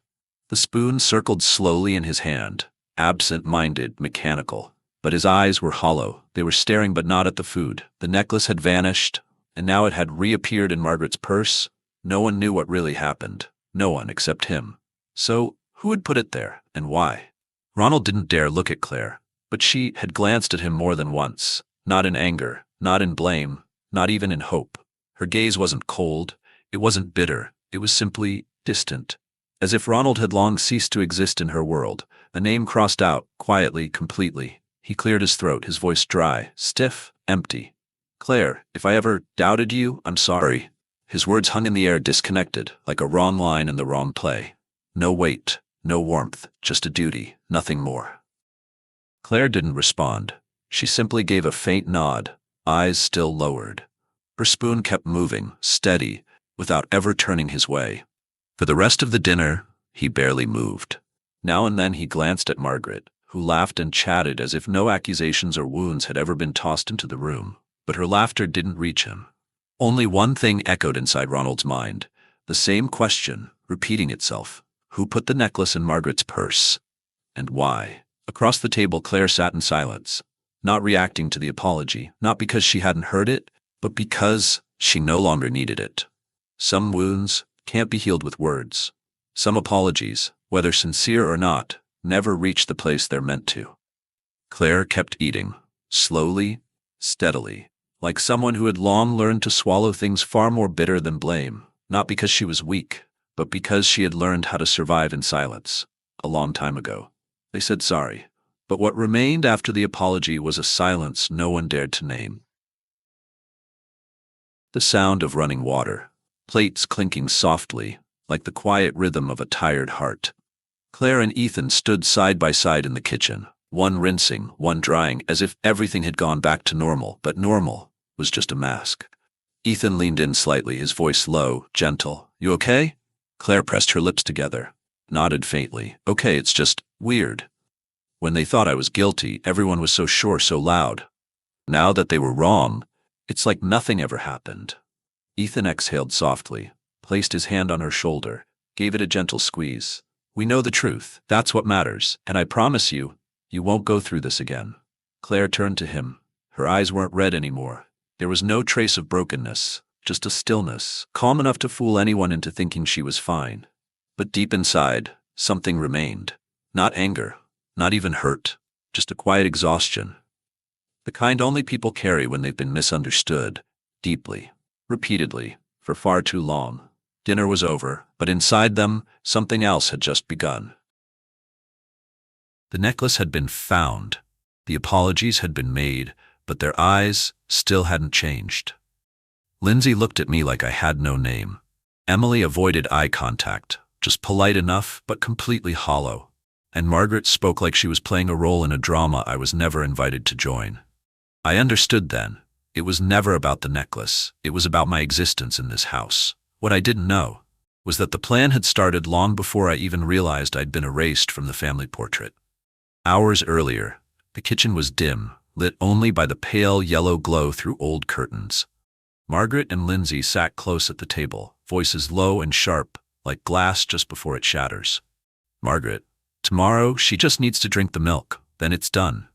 The spoon circled slowly in his hand, absent-minded, mechanical. But his eyes were hollow. They were staring but not at the food. The necklace had vanished, and now it had reappeared in Margaret's purse. No one knew what really happened. No one except him. So, who had put it there, and why? Ronald didn't dare look at Claire, but she had glanced at him more than once, not in anger, not in blame, not even in hope. Her gaze wasn't cold, it wasn't bitter, it was simply distant. As if Ronald had long ceased to exist in her world, a name crossed out, quietly, completely. He cleared his throat, his voice dry, stiff, empty. Claire, if I ever doubted you, I'm sorry. His words hung in the air, disconnected, like a wrong line in the wrong play. No weight, no warmth, just a duty, nothing more. Claire didn't respond. She simply gave a faint nod, eyes still lowered. Her spoon kept moving, steady, without ever turning his way. For the rest of the dinner, he barely moved. Now and then he glanced at Margaret, who laughed and chatted as if no accusations or wounds had ever been tossed into the room. But her laughter didn't reach him. Only one thing echoed inside Ronald's mind, the same question, repeating itself. Who put the necklace in Margaret's purse? And why? Across the table, Claire sat in silence, not reacting to the apology, not because she hadn't heard it, but because she no longer needed it. Some wounds can't be healed with words. Some apologies, whether sincere or not, never reach the place they're meant to. Claire kept eating, slowly, steadily, like someone who had long learned to swallow things far more bitter than blame, not because she was weak, but because she had learned how to survive in silence. A long time ago. They said sorry, but what remained after the apology was a silence no one dared to name. The sound of running water, plates clinking softly, like the quiet rhythm of a tired heart. Claire and Ethan stood side by side in the kitchen, one rinsing, one drying, as if everything had gone back to normal, but normal was just a mask. Ethan leaned in slightly, his voice low, gentle. You okay? Claire pressed her lips together, nodded faintly. Okay, it's just weird. When they thought I was guilty, everyone was so sure, so loud. Now that they were wrong, it's like nothing ever happened. Ethan exhaled softly, placed his hand on her shoulder, gave it a gentle squeeze. We know the truth, that's what matters, and I promise you, you won't go through this again. Claire turned to him. Her eyes weren't red anymore. There was no trace of brokenness, just a stillness, calm enough to fool anyone into thinking she was fine. But deep inside, something remained. Not anger, not even hurt, just a quiet exhaustion. The kind only people carry when they've been misunderstood, deeply, repeatedly, for far too long. Dinner was over, but inside them, something else had just begun. The necklace had been found. The apologies had been made, but their eyes still hadn't changed. Lindsay looked at me like I had no name. Emily avoided eye contact, just polite enough, but completely hollow. And Margaret spoke like she was playing a role in a drama I was never invited to join. I understood then. It was never about the necklace. It was about my existence in this house. What I didn't know was that the plan had started long before I even realized I'd been erased from the family portrait. Hours earlier, the kitchen was dim, lit only by the pale yellow glow through old curtains. Margaret and Lindsay sat close at the table, voices low and sharp, like glass just before it shatters. Margaret, tomorrow she just needs to drink the milk, then it's done.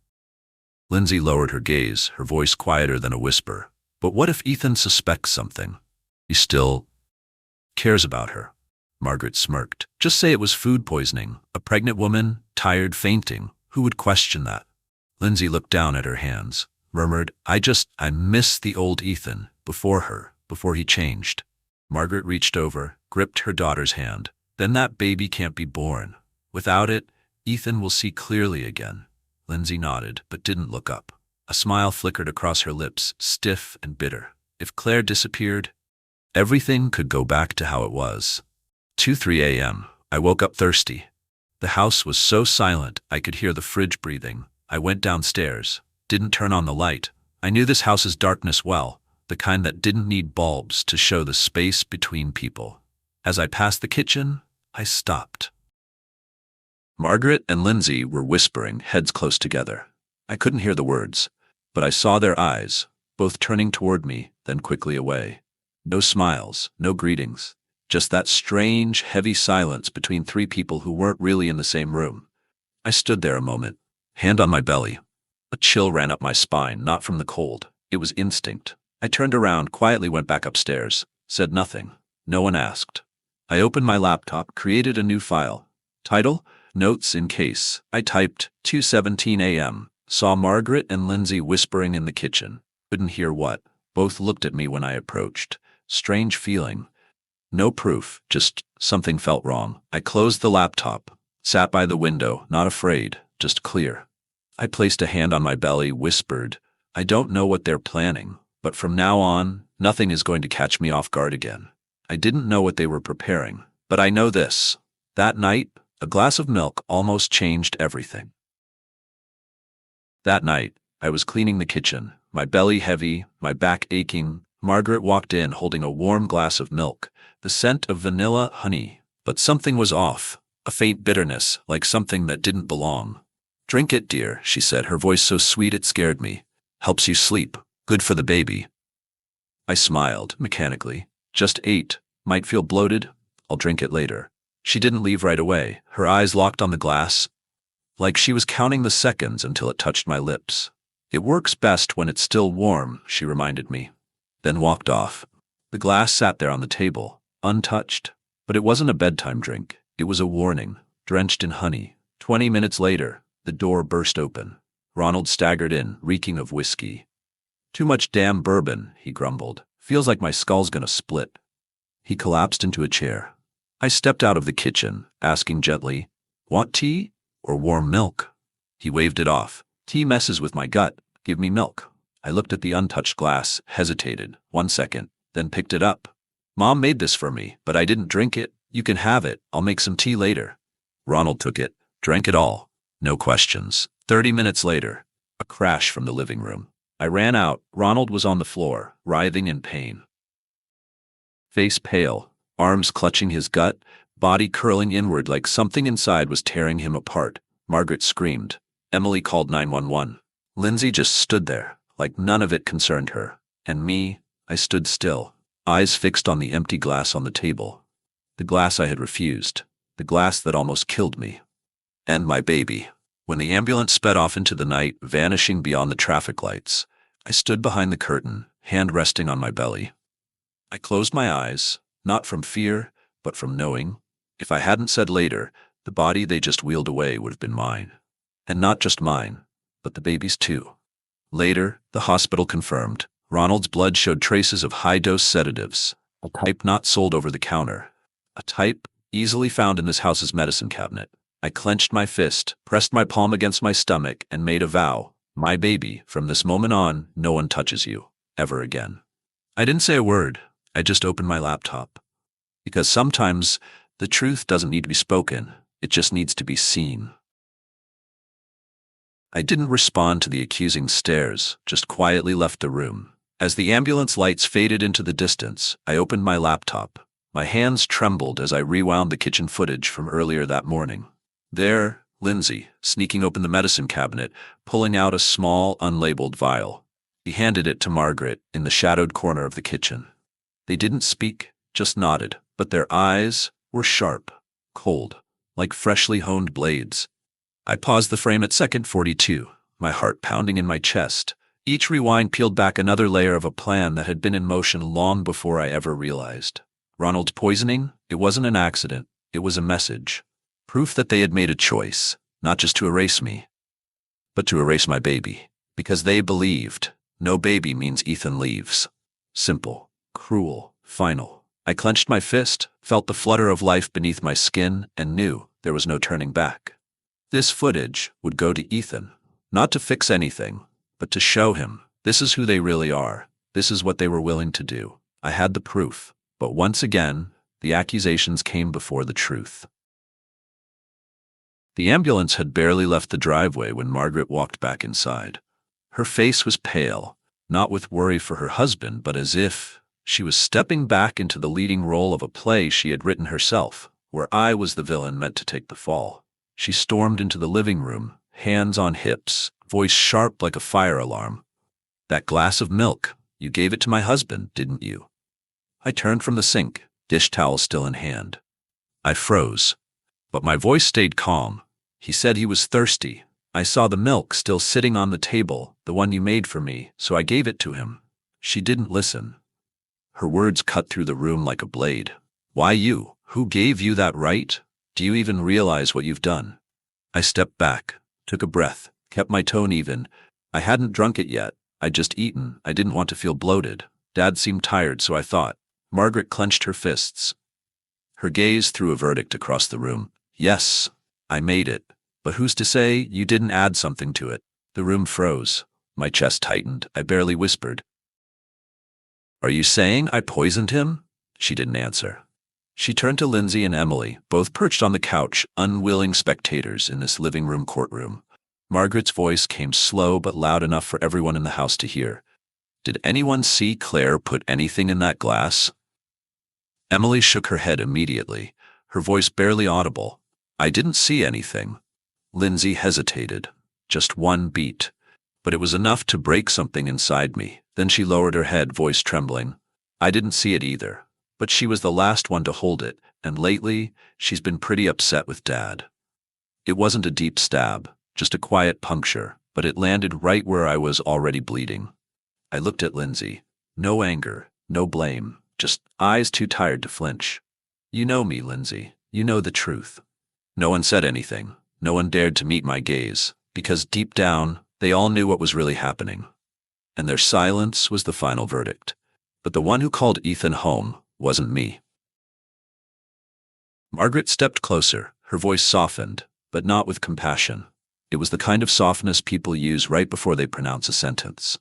Lindsay lowered her gaze, her voice quieter than a whisper. But what if Ethan suspects something? He still cares about her. Margaret smirked. Just say it was food poisoning, a pregnant woman, tired, fainting. Who would question that? Lindsay looked down at her hands, murmured, I miss the old Ethan, before he changed. Margaret reached over, gripped her daughter's hand. Then that baby can't be born. Without it, Ethan will see clearly again. Lindsay nodded, but didn't look up. A smile flickered across her lips, stiff and bitter. If Claire disappeared, everything could go back to how it was. 2:03 a.m. I woke up thirsty. The house was so silent I could hear the fridge breathing. I went downstairs, didn't turn on the light. I knew this house's darkness well, the kind that didn't need bulbs to show the space between people. As I passed the kitchen, I stopped. Margaret and Lindsay were whispering, heads close together. I couldn't hear the words, but I saw their eyes, both turning toward me, then quickly away. No smiles, no greetings, just that strange, heavy silence between three people who weren't really in the same room. I stood there a moment, hand on my belly. A chill ran up my spine, not from the cold. It was instinct. I turned around, quietly went back upstairs, said nothing. No one asked. I opened my laptop, created a new file. Title, Notes in case. I typed 2:17 a.m. Saw Margaret and Lindsay whispering in the kitchen. Couldn't hear what. Both looked at me when I approached. Strange feeling. No proof, just something felt wrong. I closed the laptop, sat by the window, not afraid, just clear. I placed a hand on my belly, whispered, I don't know what they're planning, but from now on, nothing is going to catch me off guard again. I didn't know what they were preparing, but I know this. That night, a glass of milk almost changed everything. That night, I was cleaning the kitchen, my belly heavy, my back aching. Margaret walked in holding a warm glass of milk, the scent of vanilla honey. But something was off, a faint bitterness, like something that didn't belong. Drink it, dear, she said, her voice so sweet it scared me. Helps you sleep. Good for the baby. I smiled, mechanically. Just ate. Might feel bloated. I'll drink it later. She didn't leave right away, her eyes locked on the glass, like she was counting the seconds until it touched my lips. It works best when it's still warm, she reminded me, then walked off. The glass sat there on the table, untouched, but it wasn't a bedtime drink. It was a warning, drenched in honey. 20 minutes later, the door burst open. Ronald staggered in, reeking of whiskey. Too much damn bourbon, he grumbled. Feels like my skull's gonna split. He collapsed into a chair. I stepped out of the kitchen, asking gently, Want tea or warm milk? He waved it off. Tea messes with my gut. Give me milk. I looked at the untouched glass, hesitated, 1 second, then picked it up. Mom made this for me, but I didn't drink it. You can have it. I'll make some tea later. Ronald took it, drank it all. No questions. 30 minutes later, a crash from the living room. I ran out. Ronald was on the floor, writhing in pain. Face pale, arms clutching his gut, body curling inward like something inside was tearing him apart. Margaret screamed. Emily called 911. Lindsay just stood there, like none of it concerned her. And me, I stood still, eyes fixed on the empty glass on the table. The glass I had refused, the glass that almost killed me. And my baby. When the ambulance sped off into the night, vanishing beyond the traffic lights, I stood behind the curtain, hand resting on my belly. I closed my eyes, not from fear, but from knowing. If I hadn't said later, the body they just wheeled away would have been mine. And not just mine, but the baby's too. Later, the hospital confirmed. Ronald's blood showed traces of high-dose sedatives, a type not sold over the counter, a type easily found in this house's medicine cabinet. I clenched my fist, pressed my palm against my stomach, and made a vow. My baby, from this moment on, no one touches you, ever again. I didn't say a word. I just opened my laptop. Because sometimes the truth doesn't need to be spoken. It just needs to be seen. I didn't respond to the accusing stares, just quietly left the room. As the ambulance lights faded into the distance, I opened my laptop. My hands trembled as I rewound the kitchen footage from earlier that morning. There, Lindsay, sneaking open the medicine cabinet, pulling out a small, unlabeled vial. He handed it to Margaret in the shadowed corner of the kitchen. They didn't speak, just nodded, but their eyes were sharp, cold, like freshly honed blades. I paused the frame at second 42, my heart pounding in my chest. Each rewind peeled back another layer of a plan that had been in motion long before I ever realized. Ronald's poisoning, it wasn't an accident, it was a message. Proof that they had made a choice, not just to erase me, but to erase my baby. Because they believed, no baby means Ethan leaves. Simple, cruel, final. I clenched my fist, felt the flutter of life beneath my skin, and knew there was no turning back. This footage would go to Ethan, not to fix anything, but to show him, this is who they really are. This is what they were willing to do. I had the proof, but once again, the accusations came before the truth. The ambulance had barely left the driveway when Margaret walked back inside. Her face was pale, not with worry for her husband, but as if she was stepping back into the leading role of a play she had written herself, where I was the villain meant to take the fall. She stormed into the living room, hands on hips, voice sharp like a fire alarm. "That glass of milk, you gave it to my husband, didn't you?" I turned from the sink, dish towel still in hand. I froze, but my voice stayed calm. "He said he was thirsty. I saw the milk still sitting on the table, the one you made for me, so I gave it to him." She didn't listen. Her words cut through the room like a blade. "Why you? Who gave you that right? Do you even realize what you've done?" I stepped back, took a breath, kept my tone even. I hadn't drunk it yet. I'd just eaten. I didn't want to feel bloated. Dad seemed tired, so I thought. Margaret clenched her fists. Her gaze threw a verdict across the room. "Yes, I made it. But who's to say you didn't add something to it?" The room froze. My chest tightened. I barely whispered. "Are you saying I poisoned him?" She didn't answer. She turned to Lindsay and Emily, both perched on the couch, unwilling spectators in this living room courtroom. Margaret's voice came slow but loud enough for everyone in the house to hear. "Did anyone see Claire put anything in that glass?" Emily shook her head immediately, her voice barely audible. "I didn't see anything." Lindsay hesitated. Just one beat. But it was enough to break something inside me. Then she lowered her head, voice trembling. "I didn't see it either. But she was the last one to hold it, and lately, she's been pretty upset with Dad." It wasn't a deep stab, just a quiet puncture, but it landed right where I was already bleeding. I looked at Lindsay. No anger, no blame, just eyes too tired to flinch. "You know me, Lindsay. You know the truth." No one said anything. No one dared to meet my gaze, because deep down, they all knew what was really happening. And their silence was the final verdict. But the one who called Ethan home wasn't me. Margaret stepped closer, her voice softened, but not with compassion. It was the kind of softness people use right before they pronounce a sentence.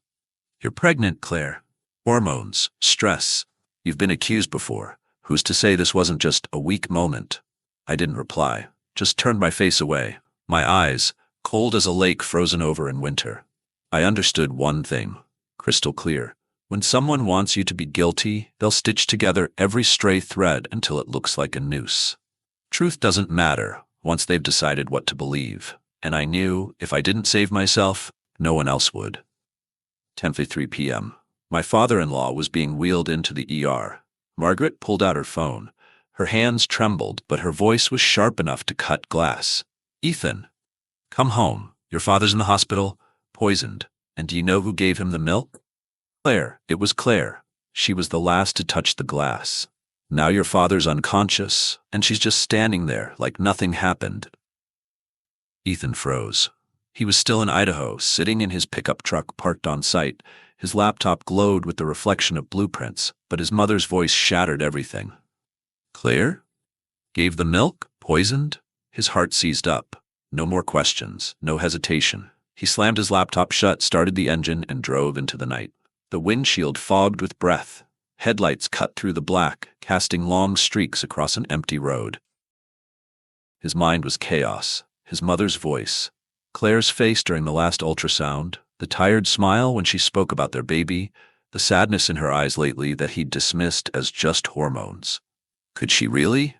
"You're pregnant, Claire. Hormones, stress. You've been accused before. Who's to say this wasn't just a weak moment?" I didn't reply, just turned my face away, my eyes cold as a lake frozen over in winter. I understood one thing, crystal clear. When someone wants you to be guilty, they'll stitch together every stray thread until it looks like a noose. Truth doesn't matter once they've decided what to believe, and I knew if I didn't save myself, no one else would. 10:53 p.m. My father-in-law was being wheeled into the ER. Margaret pulled out her phone. Her hands trembled, but her voice was sharp enough to cut glass. "Ethan, come home. Your father's in the hospital, poisoned. And do you know who gave him the milk?" "Claire. It was Claire. She was the last to touch the glass. Now your father's unconscious, and she's just standing there like nothing happened." Ethan froze. He was still in Idaho, sitting in his pickup truck parked on site. His laptop glowed with the reflection of blueprints, but his mother's voice shattered everything. "Claire? Gave the milk? Poisoned?" His heart seized up. No more questions, no hesitation. He slammed his laptop shut, started the engine, and drove into the night. The windshield fogged with breath. Headlights cut through the black, casting long streaks across an empty road. His mind was chaos. His mother's voice, Claire's face during the last ultrasound, the tired smile when she spoke about their baby, the sadness in her eyes lately that he'd dismissed as just hormones. Could she really?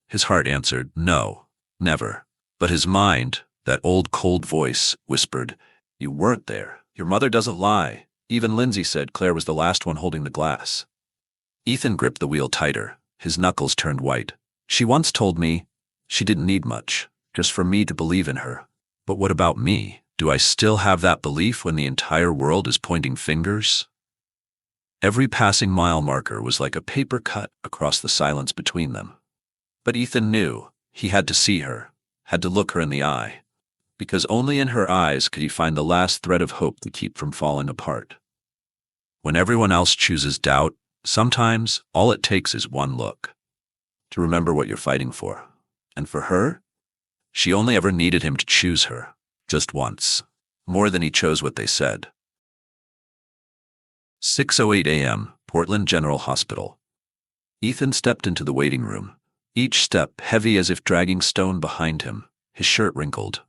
His heart answered, no, never. But his mind, that old cold voice, whispered, "You weren't there. Your mother doesn't lie. Even Lindsay said Claire was the last one holding the glass. Ethan gripped the wheel tighter. His knuckles turned white. She once told me she didn't need much, just for me to believe in her. But what about me? Do I still have that belief when the entire world is pointing fingers? Every passing mile marker was like a paper cut across the silence between them. But Ethan knew he had to see her, had to look her in the eye, because only in her eyes could he find the last thread of hope to keep from falling apart. When everyone else chooses doubt, sometimes all it takes is one look to remember what you're fighting for. And for her, she only ever needed him to choose her, just once, more than he chose what they said. 6:08 a.m., Portland General Hospital. Ethan stepped into the waiting room, each step heavy as if dragging stone behind him, his shirt wrinkled,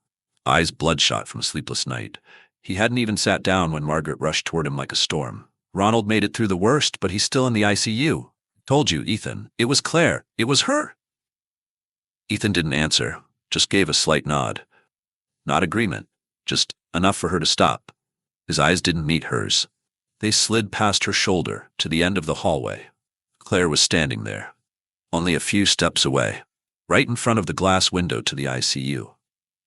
eyes bloodshot from a sleepless night. He hadn't even sat down when Margaret rushed toward him like a storm. Ronald made it through the worst, but he's still in the ICU. Told you, Ethan. It was Claire. It was her. Ethan didn't answer, just gave a slight nod. Not agreement, just enough for her to stop. His eyes didn't meet hers. They slid past her shoulder to the end of the hallway. Claire was standing there, only a few steps away, right in front of the glass window to the ICU.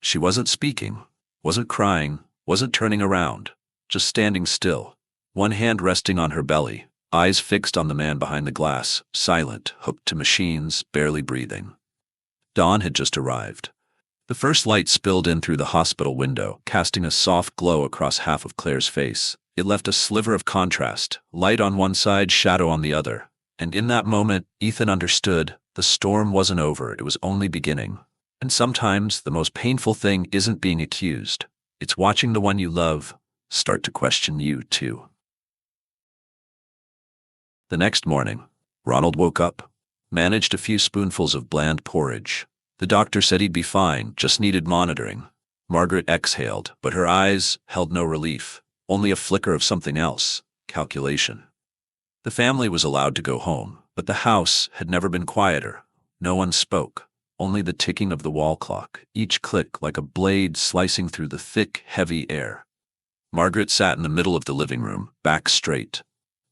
She wasn't speaking, wasn't crying, wasn't turning around, just standing still, one hand resting on her belly, eyes fixed on the man behind the glass, silent, hooked to machines, barely breathing. Dawn had just arrived. The first light spilled in through the hospital window, casting a soft glow across half of Claire's face. It left a sliver of contrast, light on one side, shadow on the other. And in that moment, Ethan understood the storm wasn't over, it was only beginning. And sometimes the most painful thing isn't being accused. It's watching the one you love start to question you too. The next morning, Ronald woke up, managed a few spoonfuls of bland porridge. The doctor said he'd be fine, just needed monitoring. Margaret exhaled, but her eyes held no relief, only a flicker of something else, calculation. The family was allowed to go home, but the house had never been quieter. No one spoke, only the ticking of the wall clock, each click like a blade slicing through the thick, heavy air. Margaret sat in the middle of the living room, back straight,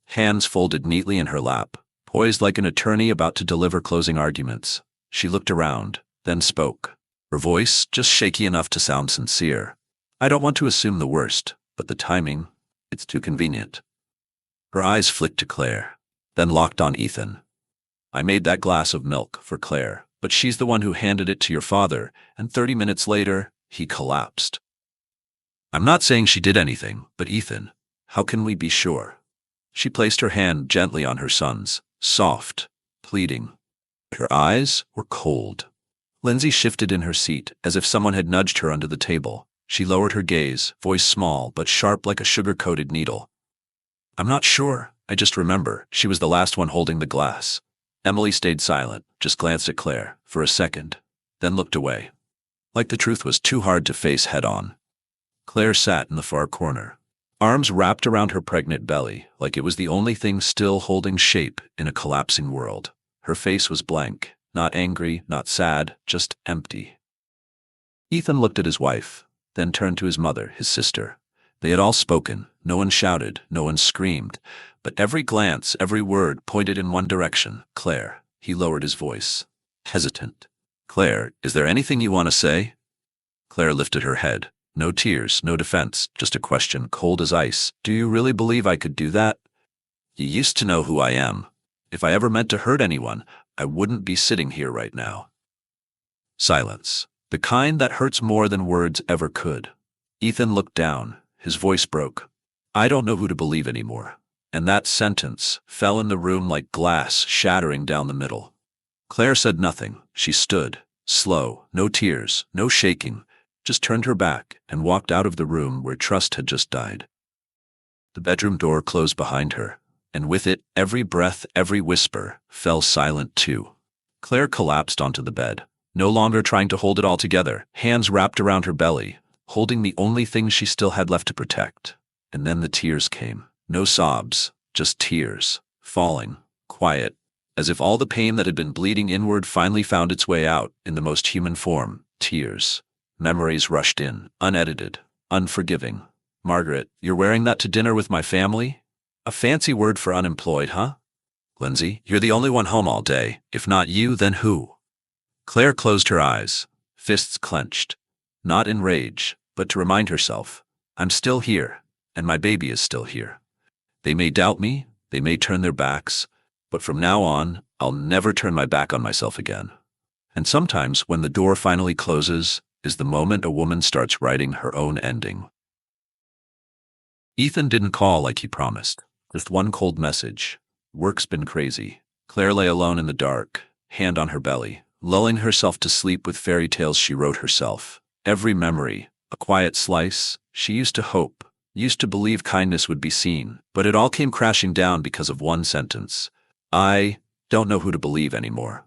hands folded neatly in her lap, poised like an attorney about to deliver closing arguments. She looked around, then spoke, her voice just shaky enough to sound sincere. I don't want to assume the worst, but the timing, it's too convenient. Her eyes flicked to Claire, then locked on Ethan. I made that glass of milk for Claire, but she's the one who handed it to your father, and 30 minutes later, he collapsed. I'm not saying she did anything, but Ethan, how can we be sure? She placed her hand gently on her son's, soft, pleading. Her eyes were cold. Lindsay shifted in her seat, as if someone had nudged her under the table. She lowered her gaze, voice small but sharp like a sugar-coated needle. I'm not sure, I just remember she was the last one holding the glass. Emily stayed silent, just glanced at Claire for a second, then looked away, like the truth was too hard to face head-on. Claire sat in the far corner, arms wrapped around her pregnant belly, like it was the only thing still holding shape in a collapsing world. Her face was blank, not angry, not sad, just empty. Ethan looked at his wife, then turned to his mother, his sister. They had all spoken. No one shouted, no one screamed, but every glance, every word pointed in one direction. Claire. He lowered his voice, hesitant. Claire, is there anything you want to say? Claire lifted her head. No tears, no defense, just a question, cold as ice. Do you really believe I could do that? You used to know who I am. If I ever meant to hurt anyone, I wouldn't be sitting here right now. Silence. The kind that hurts more than words ever could. Ethan looked down. His voice broke. I don't know who to believe anymore. And that sentence fell in the room like glass shattering down the middle. Claire said nothing. She stood, slow, no tears, no shaking, just turned her back and walked out of the room where trust had just died. The bedroom door closed behind her, and with it, every breath, every whisper fell silent too. Claire collapsed onto the bed, no longer trying to hold it all together, hands wrapped around her belly, holding the only thing she still had left to protect. And then the tears came. No sobs, just tears, falling, quiet, as if all the pain that had been bleeding inward finally found its way out in the most human form, tears. Memories rushed in, unedited, unforgiving. Margaret, you're wearing that to dinner with my family? A fancy word for unemployed, huh? Lindsay, you're the only one home all day. If not you, then who? Claire closed her eyes, fists clenched. Not in rage, but to remind herself, I'm still here, and my baby is still here. They may doubt me, they may turn their backs, but from now on, I'll never turn my back on myself again. And sometimes, when the door finally closes, is the moment a woman starts writing her own ending. Ethan didn't call like he promised. Just one cold message. Work's been crazy. Claire lay alone in the dark, hand on her belly, lulling herself to sleep with fairy tales she wrote herself. Every memory, a quiet slice. She used to hope, used to believe kindness would be seen, but it all came crashing down because of one sentence. I don't know who to believe anymore.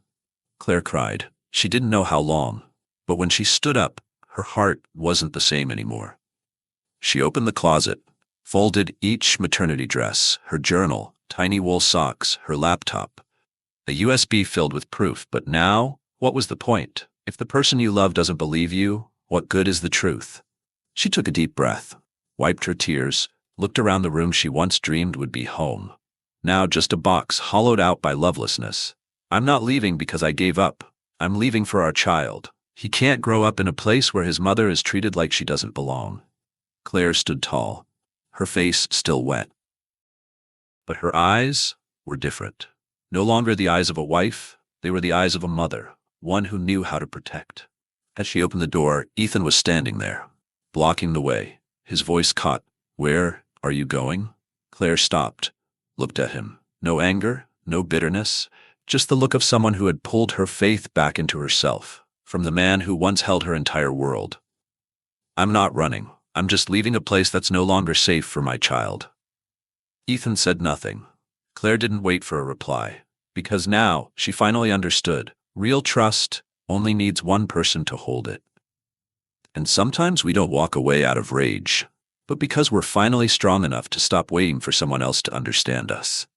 Claire cried. She didn't know how long, but when she stood up, her heart wasn't the same anymore. She opened the closet, folded each maternity dress, her journal, tiny wool socks, her laptop. A USB filled with proof, but now, what was the point? If the person you love doesn't believe you, what good is the truth? She took a deep breath, wiped her tears, looked around the room she once dreamed would be home. Now just a box hollowed out by lovelessness. I'm not leaving because I gave up. I'm leaving for our child. He can't grow up in a place where his mother is treated like she doesn't belong. Claire stood tall, her face still wet. But her eyes were different. No longer the eyes of a wife, they were the eyes of a mother, one who knew how to protect. As she opened the door, Ethan was standing there, blocking the way. His voice caught. Where are you going? Claire stopped, looked at him. No anger, no bitterness, just the look of someone who had pulled her faith back into herself, from the man who once held her entire world. I'm not running. I'm just leaving a place that's no longer safe for my child. Ethan said nothing. Claire didn't wait for a reply, because now she finally understood. Real trust only needs one person to hold it. And sometimes we don't walk away out of rage, but because we're finally strong enough to stop waiting for someone else to understand us.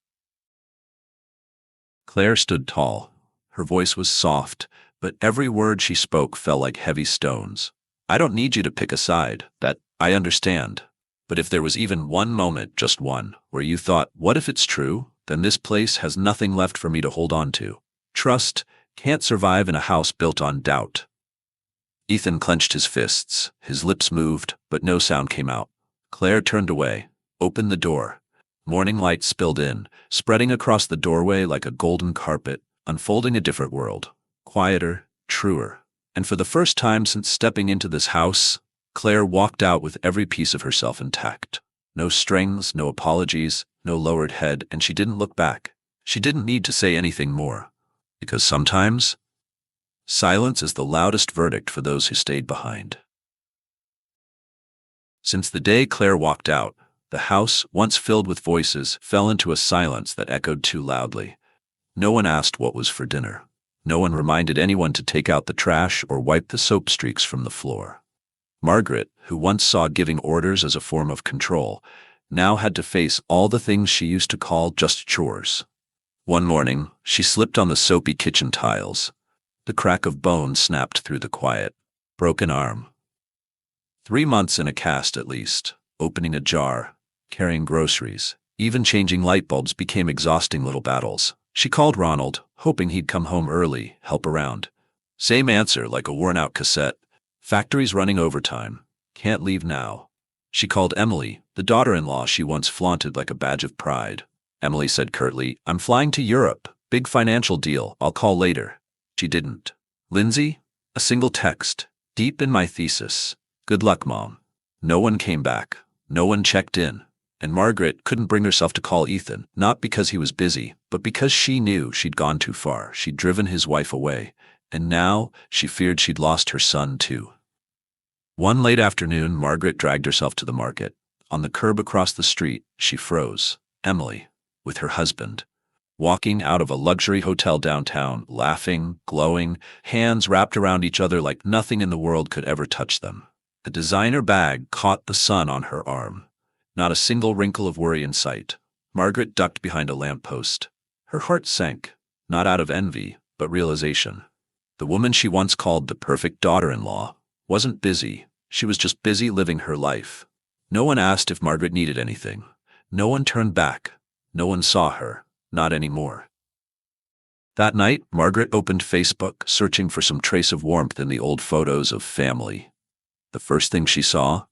Claire stood tall. Her voice was soft, but every word she spoke fell like heavy stones. I don't need you to pick a side. That I understand. But if there was even one moment, just one, where you thought, what if it's true? Then this place has nothing left for me to hold on to. Trust can't survive in a house built on doubt. Ethan clenched his fists. His lips moved, but no sound came out. Claire turned away, opened the door. Morning light spilled in, spreading across the doorway like a golden carpet, unfolding a different world. Quieter, truer. And for the first time since stepping into this house, Claire walked out with every piece of herself intact. No strings, no apologies, no lowered head, and she didn't look back. She didn't need to say anything more. Because sometimes, silence is the loudest verdict for those who stayed behind. Since the day Claire walked out, the house, once filled with voices, fell into a silence that echoed too loudly. No one asked what was for dinner. No one reminded anyone to take out the trash or wipe the soap streaks from the floor. Margaret, who once saw giving orders as a form of control, now had to face all the things she used to call just chores. One morning, she slipped on the soapy kitchen tiles. The crack of bone snapped through the quiet. Broken arm. 3 months in a cast at least, opening a jar, carrying groceries, even changing light bulbs became exhausting little battles. She called Ronald, hoping he'd come home early, help around. Same answer, like a worn-out cassette. Factory's running overtime. Can't leave now. She called Emily, the daughter-in-law she once flaunted like a badge of pride. Emily said curtly, I'm flying to Europe. Big financial deal. I'll call later. She didn't. Lindsay? A single text. Deep in my thesis. Good luck, Mom. No one came back. No one checked in. And Margaret couldn't bring herself to call Ethan, not because he was busy, but because she knew she'd gone too far. She'd driven his wife away. And now she feared she'd lost her son, too. One late afternoon, Margaret dragged herself to the market. On the curb across the street, she froze. Emily, with her husband, walking out of a luxury hotel downtown, laughing, glowing, hands wrapped around each other like nothing in the world could ever touch them. The designer bag caught the sun on her arm. Not a single wrinkle of worry in sight. Margaret ducked behind a lamppost. Her heart sank, not out of envy, but realization. The woman she once called the perfect daughter-in-law wasn't busy. She was just busy living her life. No one asked if Margaret needed anything. No one turned back. No one saw her. Not anymore. That night, Margaret opened Facebook, searching for some trace of warmth in the old photos of family. The first thing she saw?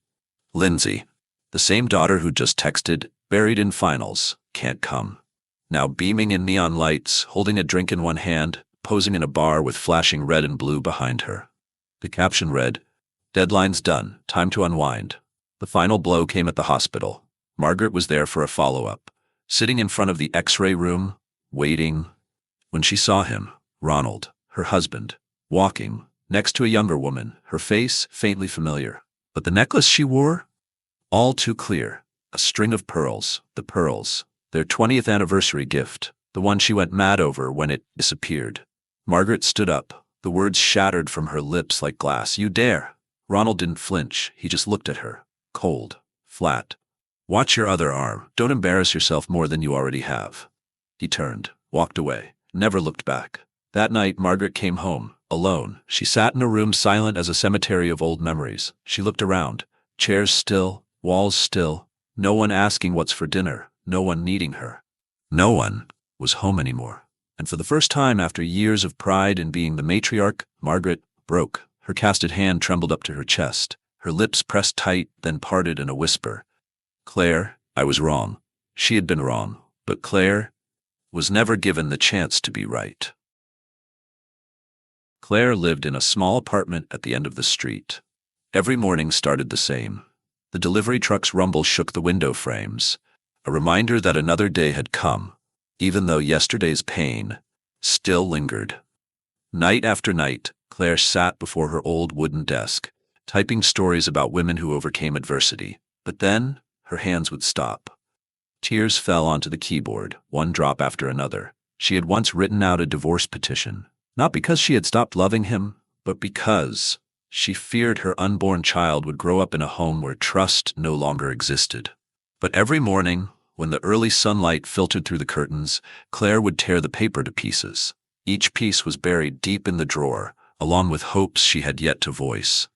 Lindsay, the same daughter who just texted, buried in finals, can't come. Now beaming in neon lights, holding a drink in one hand, posing in a bar with flashing red and blue behind her. The caption read, "Deadline's done, time to unwind." The final blow came at the hospital. Margaret was there for a follow-up, sitting in front of the X-ray room, waiting. When she saw him, Ronald, her husband, walking next to a younger woman, her face faintly familiar. But the necklace she wore? All too clear. A string of pearls, the pearls, their 20th anniversary gift, the one she went mad over when it disappeared. Margaret stood up, the words shattered from her lips like glass. "You dare!" Ronald didn't flinch, he just looked at her, cold, flat. "Watch your other arm, don't embarrass yourself more than you already have." He turned, walked away, never looked back. That night, Margaret came home, alone. She sat in a room silent as a cemetery of old memories. She looked around, chairs still, walls still, no one asking what's for dinner, no one needing her. No one was home anymore. And for the first time after years of pride in being the matriarch, Margaret broke. Her casted hand trembled up to her chest. Her lips pressed tight, then parted in a whisper. "Claire, I was wrong." She had been wrong, but Claire was never given the chance to be right. Claire lived in a small apartment at the end of the street. Every morning started the same. The delivery truck's rumble shook the window frames, a reminder that another day had come, even though yesterday's pain still lingered. Night after night, Claire sat before her old wooden desk, typing stories about women who overcame adversity. But then, her hands would stop. Tears fell onto the keyboard, one drop after another. She had once written out a divorce petition, not because she had stopped loving him, but because she feared her unborn child would grow up in a home where trust no longer existed. But every morning, when the early sunlight filtered through the curtains, Claire would tear the paper to pieces. Each piece was buried deep in the drawer, along with hopes she had yet to voice.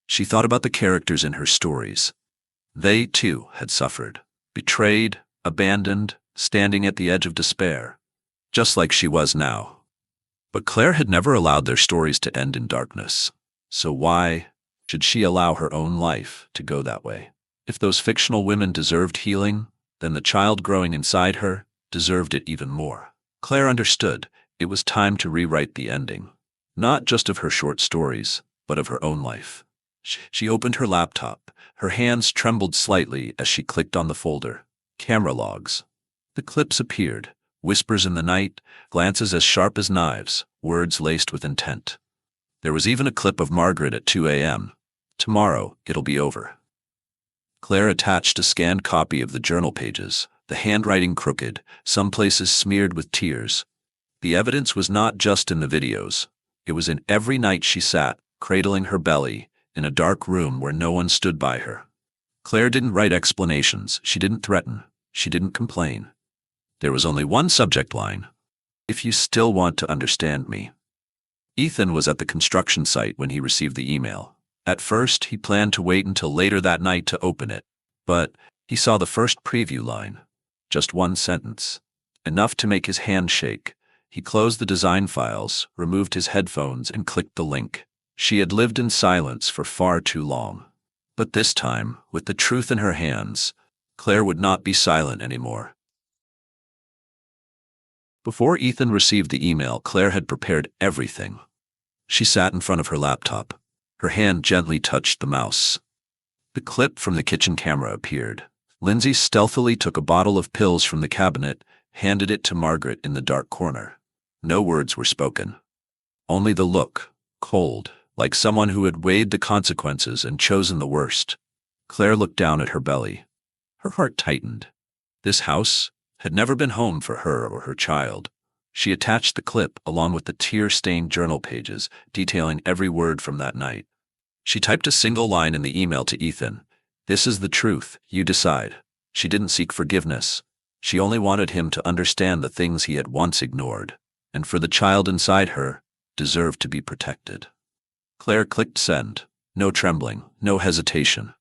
She thought about the characters in her stories. They, too, had suffered, betrayed, abandoned, standing at the edge of despair, just like she was now. But Claire had never allowed their stories to end in darkness. So why should she allow her own life to go that way? If those fictional women deserved healing, then the child growing inside her deserved it even more. Claire understood it was time to rewrite the ending, not just of her short stories, but of her own life. She opened her laptop. Her hands trembled slightly as she clicked on the folder. Camera logs. The clips appeared. Whispers in the night, glances as sharp as knives, words laced with intent. There was even a clip of Margaret at 2 a.m. "Tomorrow, it'll be over." Claire attached a scanned copy of the journal pages, the handwriting crooked, some places smeared with tears. The evidence was not just in the videos. It was in every night she sat, cradling her belly, in a dark room where no one stood by her. Claire didn't write explanations. She didn't threaten. She didn't complain. There was only one subject line: "If you still want to understand me." Ethan was at the construction site when he received the email. At first, he planned to wait until later that night to open it, but he saw the first preview line. Just one sentence. Enough to make his hand shake. He closed the design files, removed his headphones, and clicked the link. She had lived in silence for far too long. But this time, with the truth in her hands, Claire would not be silent anymore. Before Ethan received the email, Claire had prepared everything. She sat in front of her laptop. Her hand gently touched the mouse. The clip from the kitchen camera appeared. Lindsay stealthily took a bottle of pills from the cabinet, handed it to Margaret in the dark corner. No words were spoken. Only the look, cold, like someone who had weighed the consequences and chosen the worst. Claire looked down at her belly. Her heart tightened. This house had never been home for her or her child. She attached the clip along with the tear-stained journal pages, detailing every word from that night. She typed a single line in the email to Ethan. "This is the truth, you decide." She didn't seek forgiveness. She only wanted him to understand the things he had once ignored, and for the child inside her, deserved to be protected. Claire clicked send. No trembling, no hesitation.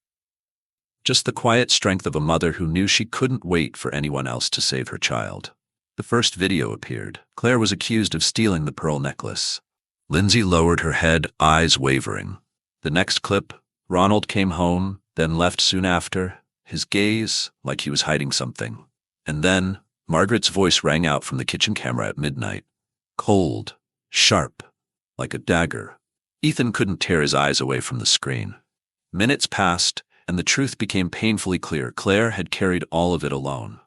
Just the quiet strength of a mother who knew she couldn't wait for anyone else to save her child. The first video appeared. Claire was accused of stealing the pearl necklace. Lindsay lowered her head, eyes wavering. The next clip, Ronald came home, then left soon after, his gaze like he was hiding something. And then, Margaret's voice rang out from the kitchen camera at midnight. Cold, sharp, like a dagger. Ethan couldn't tear his eyes away from the screen. Minutes passed, and the truth became painfully clear. Claire had carried all of it alone.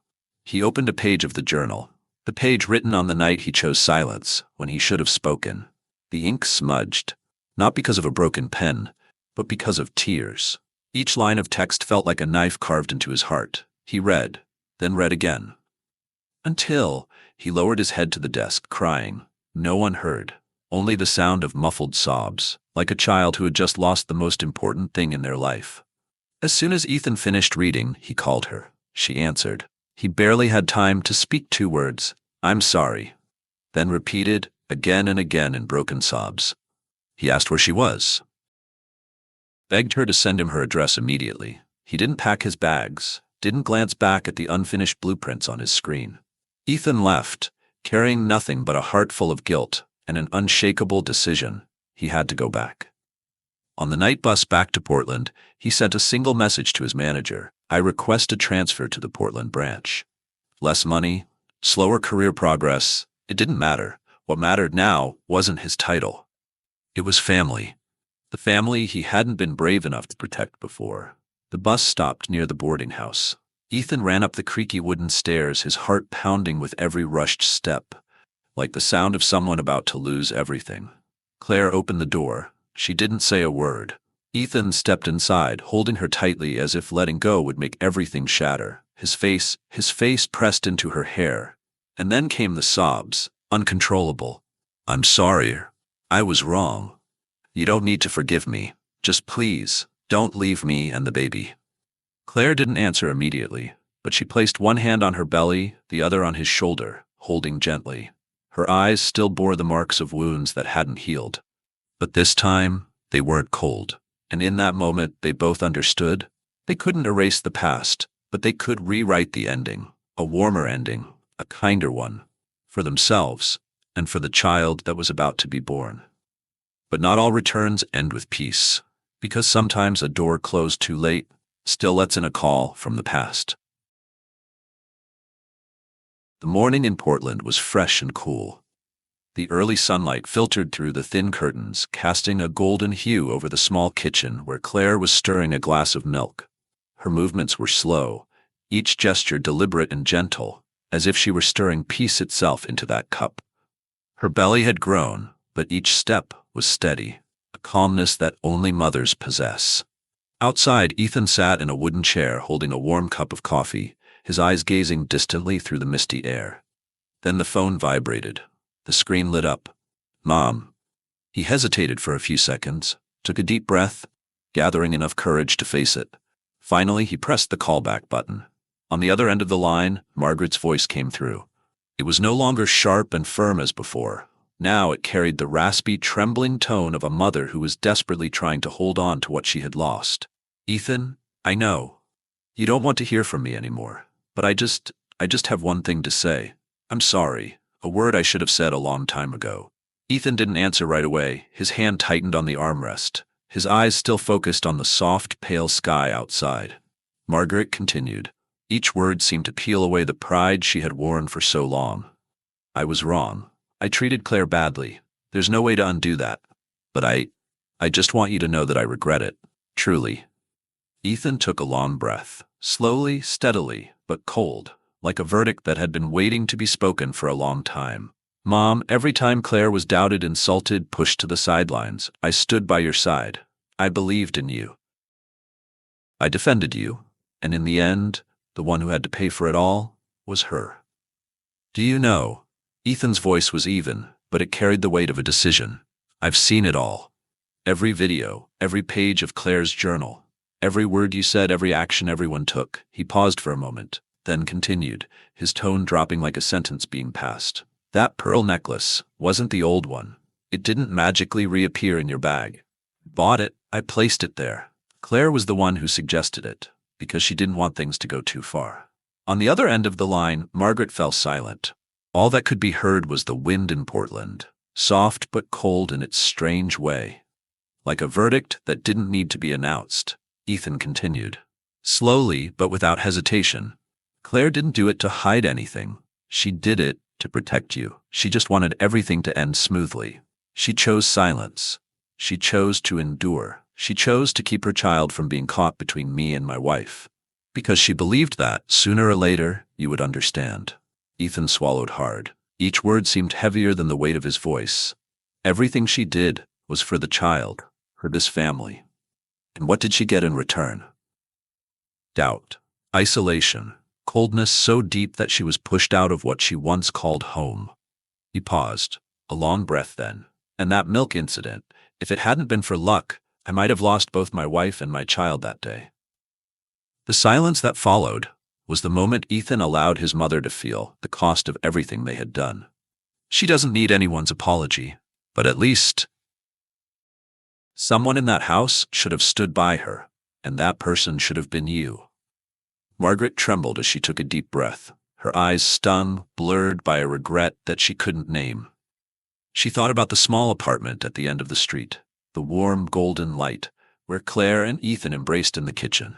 He opened a page of the journal, the page written on the night he chose silence, when he should have spoken. The ink smudged, not because of a broken pen, but because of tears. Each line of text felt like a knife carved into his heart. He read, then read again. Until he lowered his head to the desk, crying. No one heard, only the sound of muffled sobs, like a child who had just lost the most important thing in their life. As soon as Ethan finished reading, he called her. She answered. He barely had time to speak 2 words, "I'm sorry," then repeated again and again in broken sobs. He asked where she was. Begged her to send him her address immediately. He didn't pack his bags, didn't glance back at the unfinished blueprints on his screen. Ethan left, carrying nothing but a heart full of guilt and an unshakable decision. He had to go back. On the night bus back to Portland, he sent a single message to his manager. I request a transfer to the Portland branch. Less money, slower career progress, it didn't matter. What mattered now wasn't his title. It was family. The family he hadn't been brave enough to protect before. The bus stopped near the boarding house. Ethan ran up the creaky wooden stairs, his heart pounding with every rushed step, like the sound of someone about to lose everything. Claire opened the door. She didn't say a word. Ethan stepped inside, holding her tightly as if letting go would make everything shatter. His face pressed into her hair. And then came the sobs, uncontrollable. I'm sorry. I was wrong. You don't need to forgive me. Just please, don't leave me and the baby. Claire didn't answer immediately, but she placed one hand on her belly, the other on his shoulder, holding gently. Her eyes still bore the marks of wounds that hadn't healed. But this time, they weren't cold. And in that moment, they both understood. They couldn't erase the past, but they could rewrite the ending. A warmer ending, a kinder one. For themselves, and for the child that was about to be born. But not all returns end with peace, because sometimes a door closed too late still lets in a call from the past. The morning in Portland was fresh and cool. The early sunlight filtered through the thin curtains, casting a golden hue over the small kitchen where Claire was stirring a glass of milk. Her movements were slow, each gesture deliberate and gentle, as if she were stirring peace itself into that cup. Her belly had grown, but each step was steady, a calmness that only mothers possess. Outside, Ethan sat in a wooden chair holding a warm cup of coffee, his eyes gazing distantly through the misty air. Then the phone vibrated. The screen lit up. Mom. He hesitated for a few seconds, took a deep breath, gathering enough courage to face it. Finally, he pressed the callback button. On the other end of the line, Margaret's voice came through. It was no longer sharp and firm as before. Now it carried the raspy, trembling tone of a mother who was desperately trying to hold on to what she had lost. Ethan, I know. You don't want to hear from me anymore, but I just have one thing to say. I'm sorry, a word I should have said a long time ago. Ethan didn't answer right away. His hand tightened on the armrest, his eyes still focused on the soft, pale sky outside. Margaret continued. Each word seemed to peel away the pride she had worn for so long. I was wrong. I treated Claire badly. There's no way to undo that. But I just want you to know that I regret it. Truly. Ethan took a long breath, slowly, steadily, but cold, like a verdict that had been waiting to be spoken for a long time. Mom, every time Claire was doubted, insulted, pushed to the sidelines, I stood by your side. I believed in you. I defended you, and in the end, the one who had to pay for it all was her. Do you know? Ethan's voice was even, but it carried the weight of a decision. I've seen it all. Every video, every page of Claire's journal, every word you said, every action everyone took. He paused for a moment, then continued, his tone dropping like a sentence being passed. That pearl necklace wasn't the old one. It didn't magically reappear in your bag. Bought it, I placed it there. Claire was the one who suggested it. because she didn't want things to go too far. On the other end of the line, Margaret fell silent. All that could be heard was the wind in Portland, soft but cold in its strange way. Like a verdict that didn't need to be announced, Ethan continued. Slowly, but without hesitation. Claire didn't do it to hide anything. She did it to protect you. She just wanted everything to end smoothly. She chose silence. She chose to endure. She chose to keep her child from being caught between me and my wife. Because she believed that, sooner or later, you would understand. Ethan swallowed hard. Each word seemed heavier than the weight of his voice. Everything she did was for the child, for this family. And what did she get in return? Doubt, isolation, coldness so deep that she was pushed out of what she once called home. He paused, a long breath then. And that milk incident, if it hadn't been for luck, I might have lost both my wife and my child that day. The silence that followed was the moment Ethan allowed his mother to feel the cost of everything they had done. She doesn't need anyone's apology, but at least someone in that house should have stood by her, and that person should have been you. Margaret trembled as she took a deep breath, her eyes stung, blurred by a regret that she couldn't name. She thought about the small apartment at the end of the street, the warm golden light, where Claire and Ethan embraced in the kitchen.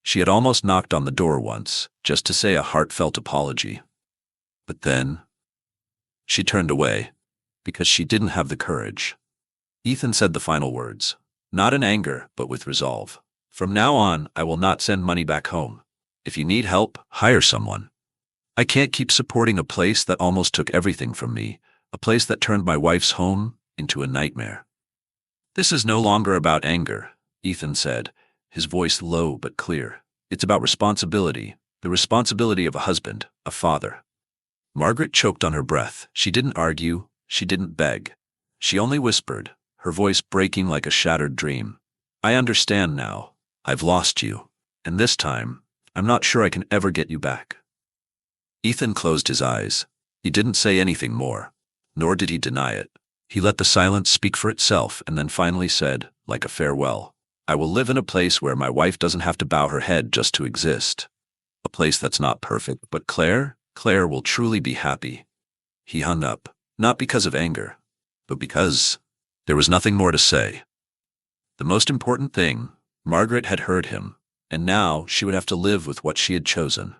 She had almost knocked on the door once, just to say a heartfelt apology. But then she turned away, because she didn't have the courage. Ethan said the final words, not in anger, but with resolve. From now on, I will not send money back home. If you need help, hire someone. I can't keep supporting a place that almost took everything from me, a place that turned my wife's home into a nightmare. This is no longer about anger, Ethan said, his voice low but clear. It's about responsibility, the responsibility of a husband, a father. Margaret choked on her breath. She didn't argue, she didn't beg. She only whispered, her voice breaking like a shattered dream. I understand now. I've lost you. And this time, I'm not sure I can ever get you back. Ethan closed his eyes. He didn't say anything more, nor did he deny it. He let the silence speak for itself and then finally said, like a farewell, I will live in a place where my wife doesn't have to bow her head just to exist. A place that's not perfect, but Claire will truly be happy. He hung up, not because of anger, but because there was nothing more to say. The most important thing, Margaret had heard him, and now she would have to live with what she had chosen.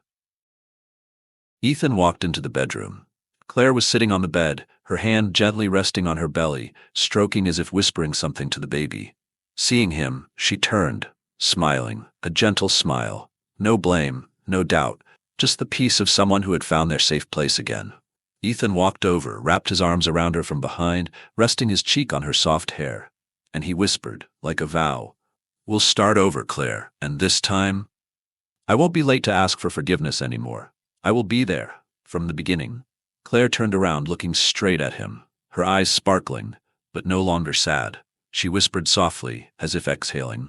Ethan walked into the bedroom. Claire was sitting on the bed, her hand gently resting on her belly, stroking as if whispering something to the baby. Seeing him, she turned, smiling, a gentle smile. No blame, no doubt, just the peace of someone who had found their safe place again. Ethan walked over, wrapped his arms around her from behind, resting his cheek on her soft hair. And he whispered, like a vow, We'll start over, Claire, and this time, I won't be late to ask for forgiveness anymore. I will be there, from the beginning. Claire turned around, looking straight at him, her eyes sparkling, but no longer sad. She whispered softly, as if exhaling,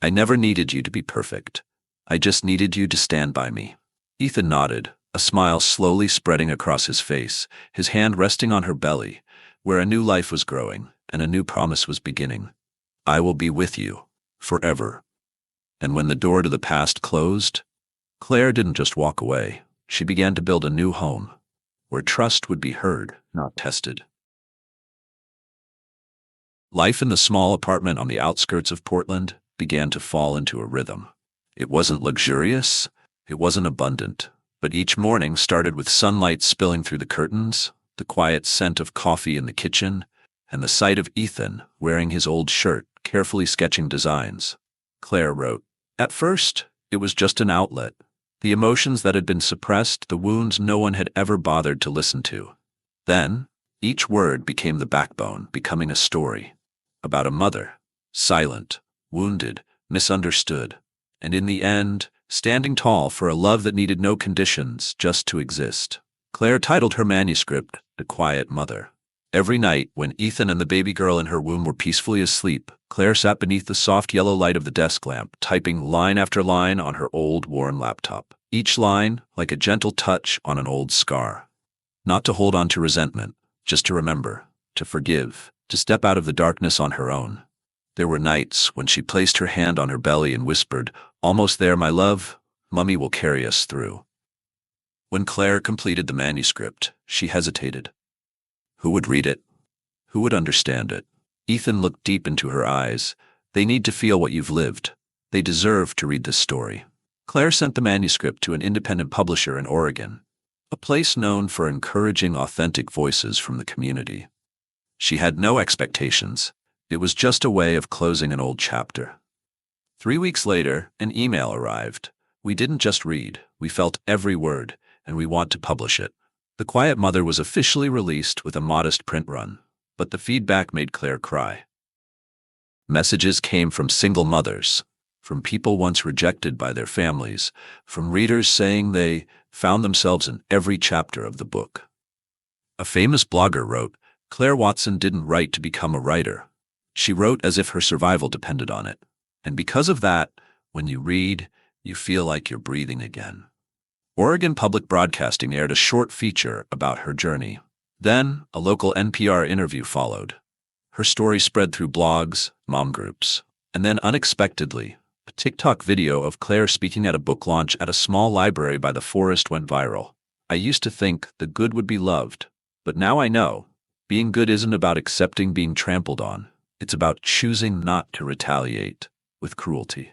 I never needed you to be perfect. I just needed you to stand by me. Ethan nodded, a smile slowly spreading across his face, his hand resting on her belly, where a new life was growing and a new promise was beginning. I will be with you, forever. And when the door to the past closed, Claire didn't just walk away. She began to build a new home, where trust would be heard, not tested. Life in the small apartment on the outskirts of Portland began to fall into a rhythm. It wasn't luxurious, it wasn't abundant, but each morning started with sunlight spilling through the curtains, the quiet scent of coffee in the kitchen, and the sight of Ethan wearing his old shirt, carefully sketching designs. Claire wrote, At first, it was just an outlet. The emotions that had been suppressed, the wounds no one had ever bothered to listen to. Then, each word became the backbone, becoming a story. About a mother, silent, wounded, misunderstood, and in the end, standing tall for a love that needed no conditions, just to exist. Claire titled her manuscript, The Quiet Mother. Every night, when Ethan and the baby girl in her womb were peacefully asleep, Claire sat beneath the soft yellow light of the desk lamp, typing line after line on her old, worn laptop. Each line like a gentle touch on an old scar. Not to hold on to resentment, just to remember, to forgive, to step out of the darkness on her own. There were nights when she placed her hand on her belly and whispered, "Almost there, my love. Mummy will carry us through." When Claire completed the manuscript, she hesitated. Who would read it? Who would understand it? Ethan looked deep into her eyes. They need to feel what you've lived. They deserve to read this story. Claire sent the manuscript to an independent publisher in Oregon, a place known for encouraging authentic voices from the community. She had no expectations. It was just a way of closing an old chapter. 3 weeks later, an email arrived. "We didn't just read, we felt every word, and we want to publish it." The Quiet Mother was officially released with a modest print run, but the feedback made Claire cry. Messages came from single mothers, from people once rejected by their families, from readers saying they found themselves in every chapter of the book. A famous blogger wrote, "Claire Watson didn't write to become a writer. She wrote as if her survival depended on it. And because of that, when you read, you feel like you're breathing again." Oregon Public Broadcasting aired a short feature about her journey. Then, a local NPR interview followed. Her story spread through blogs, mom groups, and then unexpectedly, a TikTok video of Claire speaking at a book launch at a small library by the forest went viral. "I used to think the good would be loved, but now I know. Being good isn't about accepting being trampled on. It's about choosing not to retaliate with cruelty."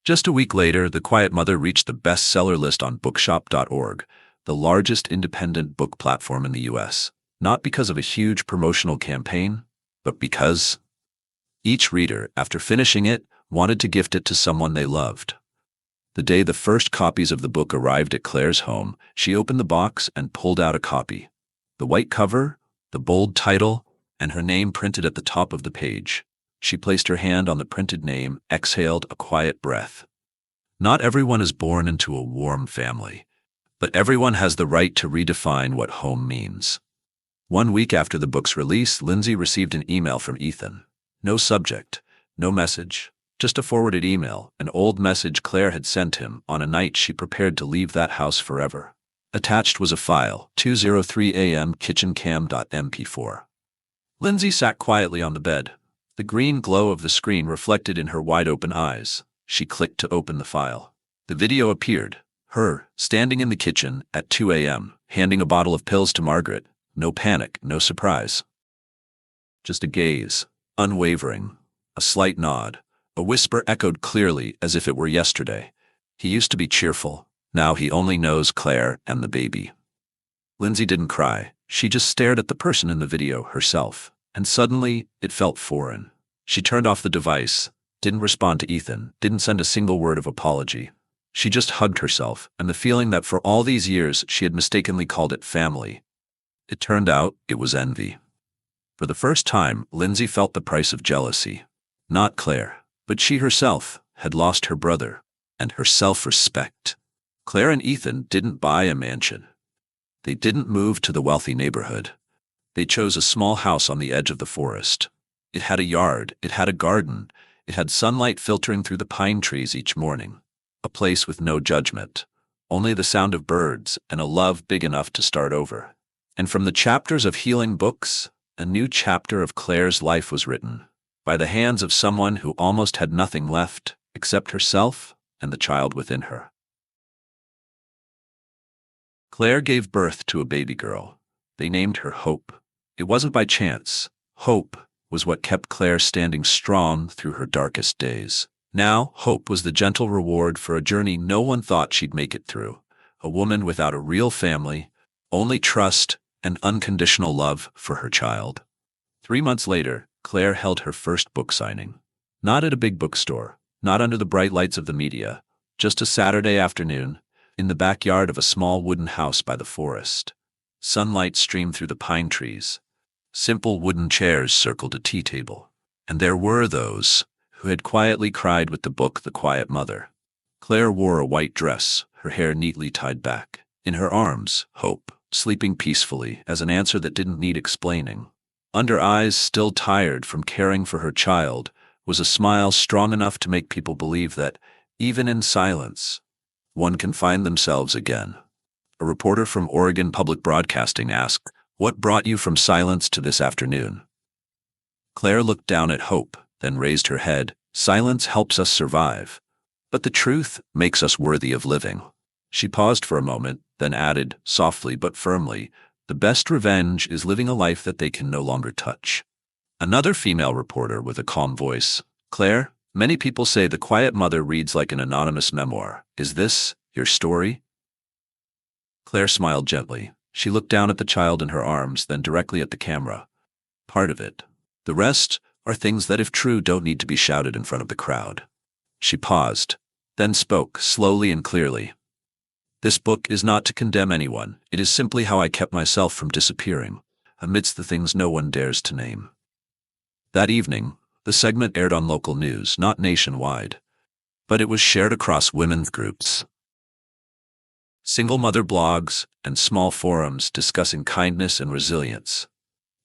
Just a week later, The Quiet Mother reached the bestseller list on bookshop.org, the largest independent book platform in the U.S., not because of a huge promotional campaign, but because each reader, after finishing it, wanted to gift it to someone they loved. The day the first copies of the book arrived at Claire's home, she opened the box and pulled out a copy. The white cover, the bold title, and her name printed at the top of the page. She placed her hand on the printed name, exhaled a quiet breath. Not everyone is born into a warm family, but everyone has the right to redefine what home means. 1 week after the book's release, Lindsay received an email from Ethan. No subject, no message, just a forwarded email, an old message Claire had sent him on a night she prepared to leave that house forever. Attached was a file, 2:03 a.m. kitchencam.mp4. Lindsay sat quietly on the bed, the green glow of the screen reflected in her wide-open eyes. She clicked to open the file. The video appeared, her, standing in the kitchen at 2 a.m., handing a bottle of pills to Margaret. No panic, no surprise. Just a gaze, unwavering, a slight nod, a whisper echoed clearly as if it were yesterday. "He used to be cheerful. Now he only knows Claire and the baby." Lindsay didn't cry. She just stared at the person in the video herself, and suddenly it felt foreign. She turned off the device, didn't respond to Ethan, didn't send a single word of apology. She just hugged herself and the feeling that for all these years she had mistakenly called it family. It turned out it was envy. For the first time, Lindsay felt the price of jealousy. Not Claire, but she herself had lost her brother and her self-respect. Claire and Ethan didn't buy a mansion. They didn't move to the wealthy neighborhood. They chose a small house on the edge of the forest. It had a yard, it had a garden, it had sunlight filtering through the pine trees each morning. A place with no judgment, only the sound of birds and a love big enough to start over. And from the chapters of healing books, a new chapter of Claire's life was written, by the hands of someone who almost had nothing left except herself and the child within her. Claire gave birth to a baby girl. They named her Hope. It wasn't by chance. Hope was what kept Claire standing strong through her darkest days. Now, Hope was the gentle reward for a journey no one thought she'd make it through. A woman without a real family, only trust and unconditional love for her child. 3 months later, Claire held her first book signing. Not at a big bookstore, not under the bright lights of the media, just a Saturday afternoon, in the backyard of a small wooden house by the forest. Sunlight streamed through the pine trees. Simple wooden chairs circled a tea table. And there were those who had quietly cried with the book The Quiet Mother. Claire wore a white dress, her hair neatly tied back. In her arms, Hope, sleeping peacefully as an answer that didn't need explaining. Under eyes still tired from caring for her child was a smile strong enough to make people believe that, even in silence, one can find themselves again. A reporter from Oregon Public Broadcasting asked, "What brought you from silence to this afternoon?" Claire looked down at Hope, then raised her head. Silence helps us survive, but the truth makes us worthy of living. She paused for a moment, then added, softly but firmly, the best revenge is living a life that they can no longer touch. Another female reporter with a calm voice. Claire, many people say The Quiet Mother reads like an anonymous memoir. Is this your story? Claire smiled gently. She looked down at the child in her arms, then directly at the camera. Part of it. The rest are things that, if true, don't need to be shouted in front of the crowd. She paused, then spoke slowly and clearly. This book is not to condemn anyone. It is simply how I kept myself from disappearing, amidst the things no one dares to name. That evening, the segment aired on local news, not nationwide, but it was shared across women's groups, single mother blogs, and small forums discussing kindness and resilience.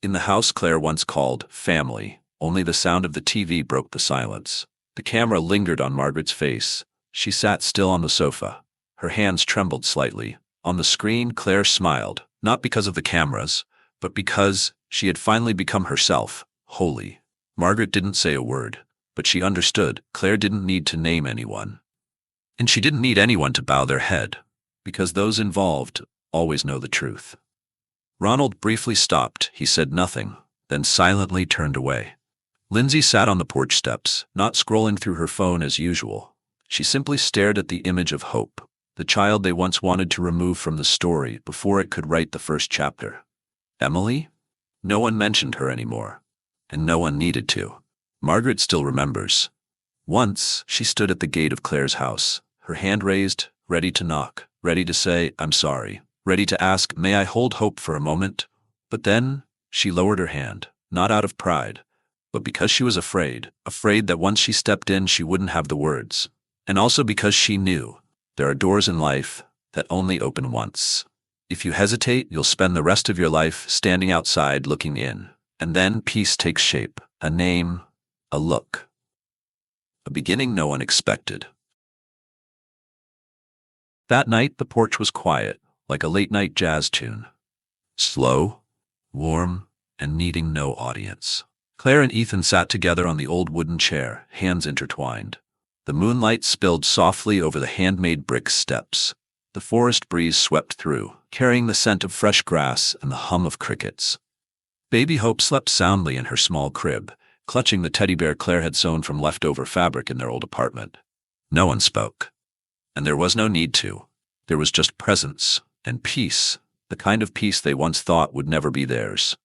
In the house Claire once called family, only the sound of the TV broke the silence. The camera lingered on Margaret's face. She sat still on the sofa. Her hands trembled slightly. On the screen, Claire smiled, not because of the cameras, but because she had finally become herself, wholly. Margaret didn't say a word, but she understood. Claire didn't need to name anyone. And she didn't need anyone to bow their head, because those involved always know the truth. Ronald briefly stopped. He said nothing, then silently turned away. Lindsay sat on the porch steps, not scrolling through her phone as usual. She simply stared at the image of Hope, the child they once wanted to remove from the story before it could write the first chapter. Emily? No one mentioned her anymore, and no one needed to. Margaret still remembers. Once, she stood at the gate of Claire's house, her hand raised, ready to knock, ready to say, I'm sorry, ready to ask, may I hold Hope for a moment? But then, she lowered her hand, not out of pride, but because she was afraid that once she stepped in she wouldn't have the words, and also because she knew there are doors in life that only open once. If you hesitate, you'll spend the rest of your life standing outside looking in, and then peace takes shape, a name, a look, a beginning no one expected. That night the porch was quiet, like a late-night jazz tune. Slow, warm, and needing no audience. Claire and Ethan sat together on the old wooden chair, hands intertwined. The moonlight spilled softly over the handmade brick steps. The forest breeze swept through, carrying the scent of fresh grass and the hum of crickets. Baby Hope slept soundly in her small crib, clutching the teddy bear Claire had sewn from leftover fabric in their old apartment. No one spoke. And there was no need to. There was just presence and peace, the kind of peace they once thought would never be theirs.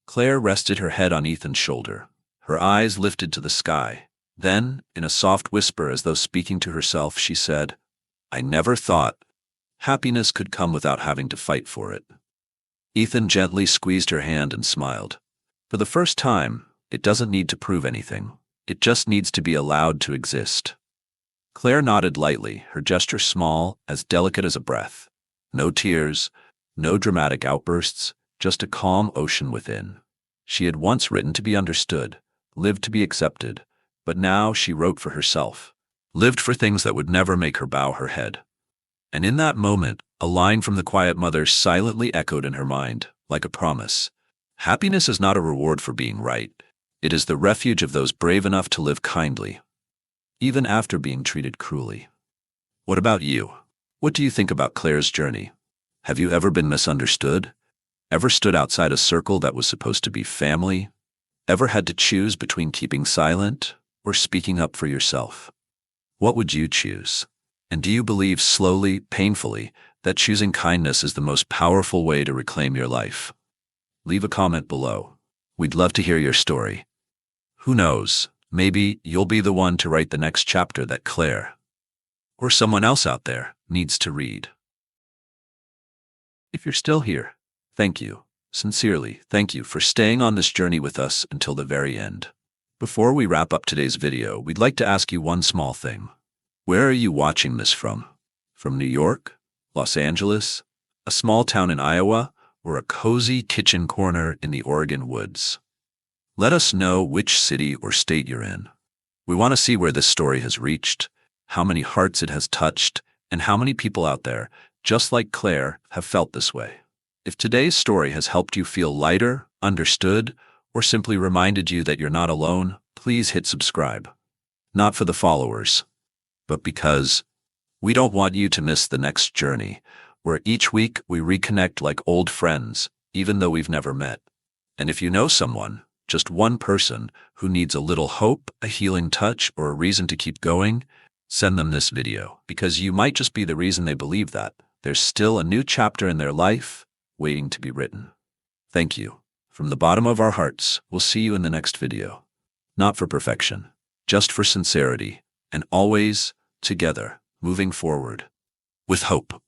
Claire rested her head on Ethan's shoulder. Her eyes lifted to the sky. Then, in a soft whisper as though speaking to herself, she said, I never thought happiness could come without having to fight for it. Ethan gently squeezed her hand and smiled. For the first time, it doesn't need to prove anything. It just needs to be allowed to exist. Claire nodded lightly, her gesture small, as delicate as a breath. No tears, no dramatic outbursts, just a calm ocean within. She had once written to be understood, lived to be accepted, but now she wrote for herself, lived for things that would never make her bow her head. And in that moment, a line from The Quiet Mother silently echoed in her mind, like a promise. Happiness is not a reward for being right. It is the refuge of those brave enough to live kindly, even after being treated cruelly. What about you? What do you think about Claire's journey? Have you ever been misunderstood? Ever stood outside a circle that was supposed to be family? Ever had to choose between keeping silent or speaking up for yourself? What would you choose? And do you believe slowly, painfully, that choosing kindness is the most powerful way to reclaim your life? Leave a comment below. We'd love to hear your story. Who knows, maybe you'll be the one to write the next chapter that Claire, or someone else out there, needs to read. If you're still here, thank you. Sincerely, thank you for staying on this journey with us until the very end. Before we wrap up today's video, we'd like to ask you one small thing. Where are you watching this from? From New York? Los Angeles? A small town in Iowa? Or a cozy kitchen corner in the Oregon woods? Let us know which city or state you're in. We want to see where this story has reached, how many hearts it has touched, and how many people out there, just like Claire, have felt this way. If today's story has helped you feel lighter, understood, or simply reminded you that you're not alone, please hit subscribe. Not for the followers, but because we don't want you to miss the next journey, where each week we reconnect like old friends, even though we've never met. And if you know someone, just one person, who needs a little hope, a healing touch, or a reason to keep going, send them this video, because you might just be the reason they believe that there's still a new chapter in their life waiting to be written. Thank you. From the bottom of our hearts, we'll see you in the next video. Not for perfection, just for sincerity, and always together, moving forward with hope.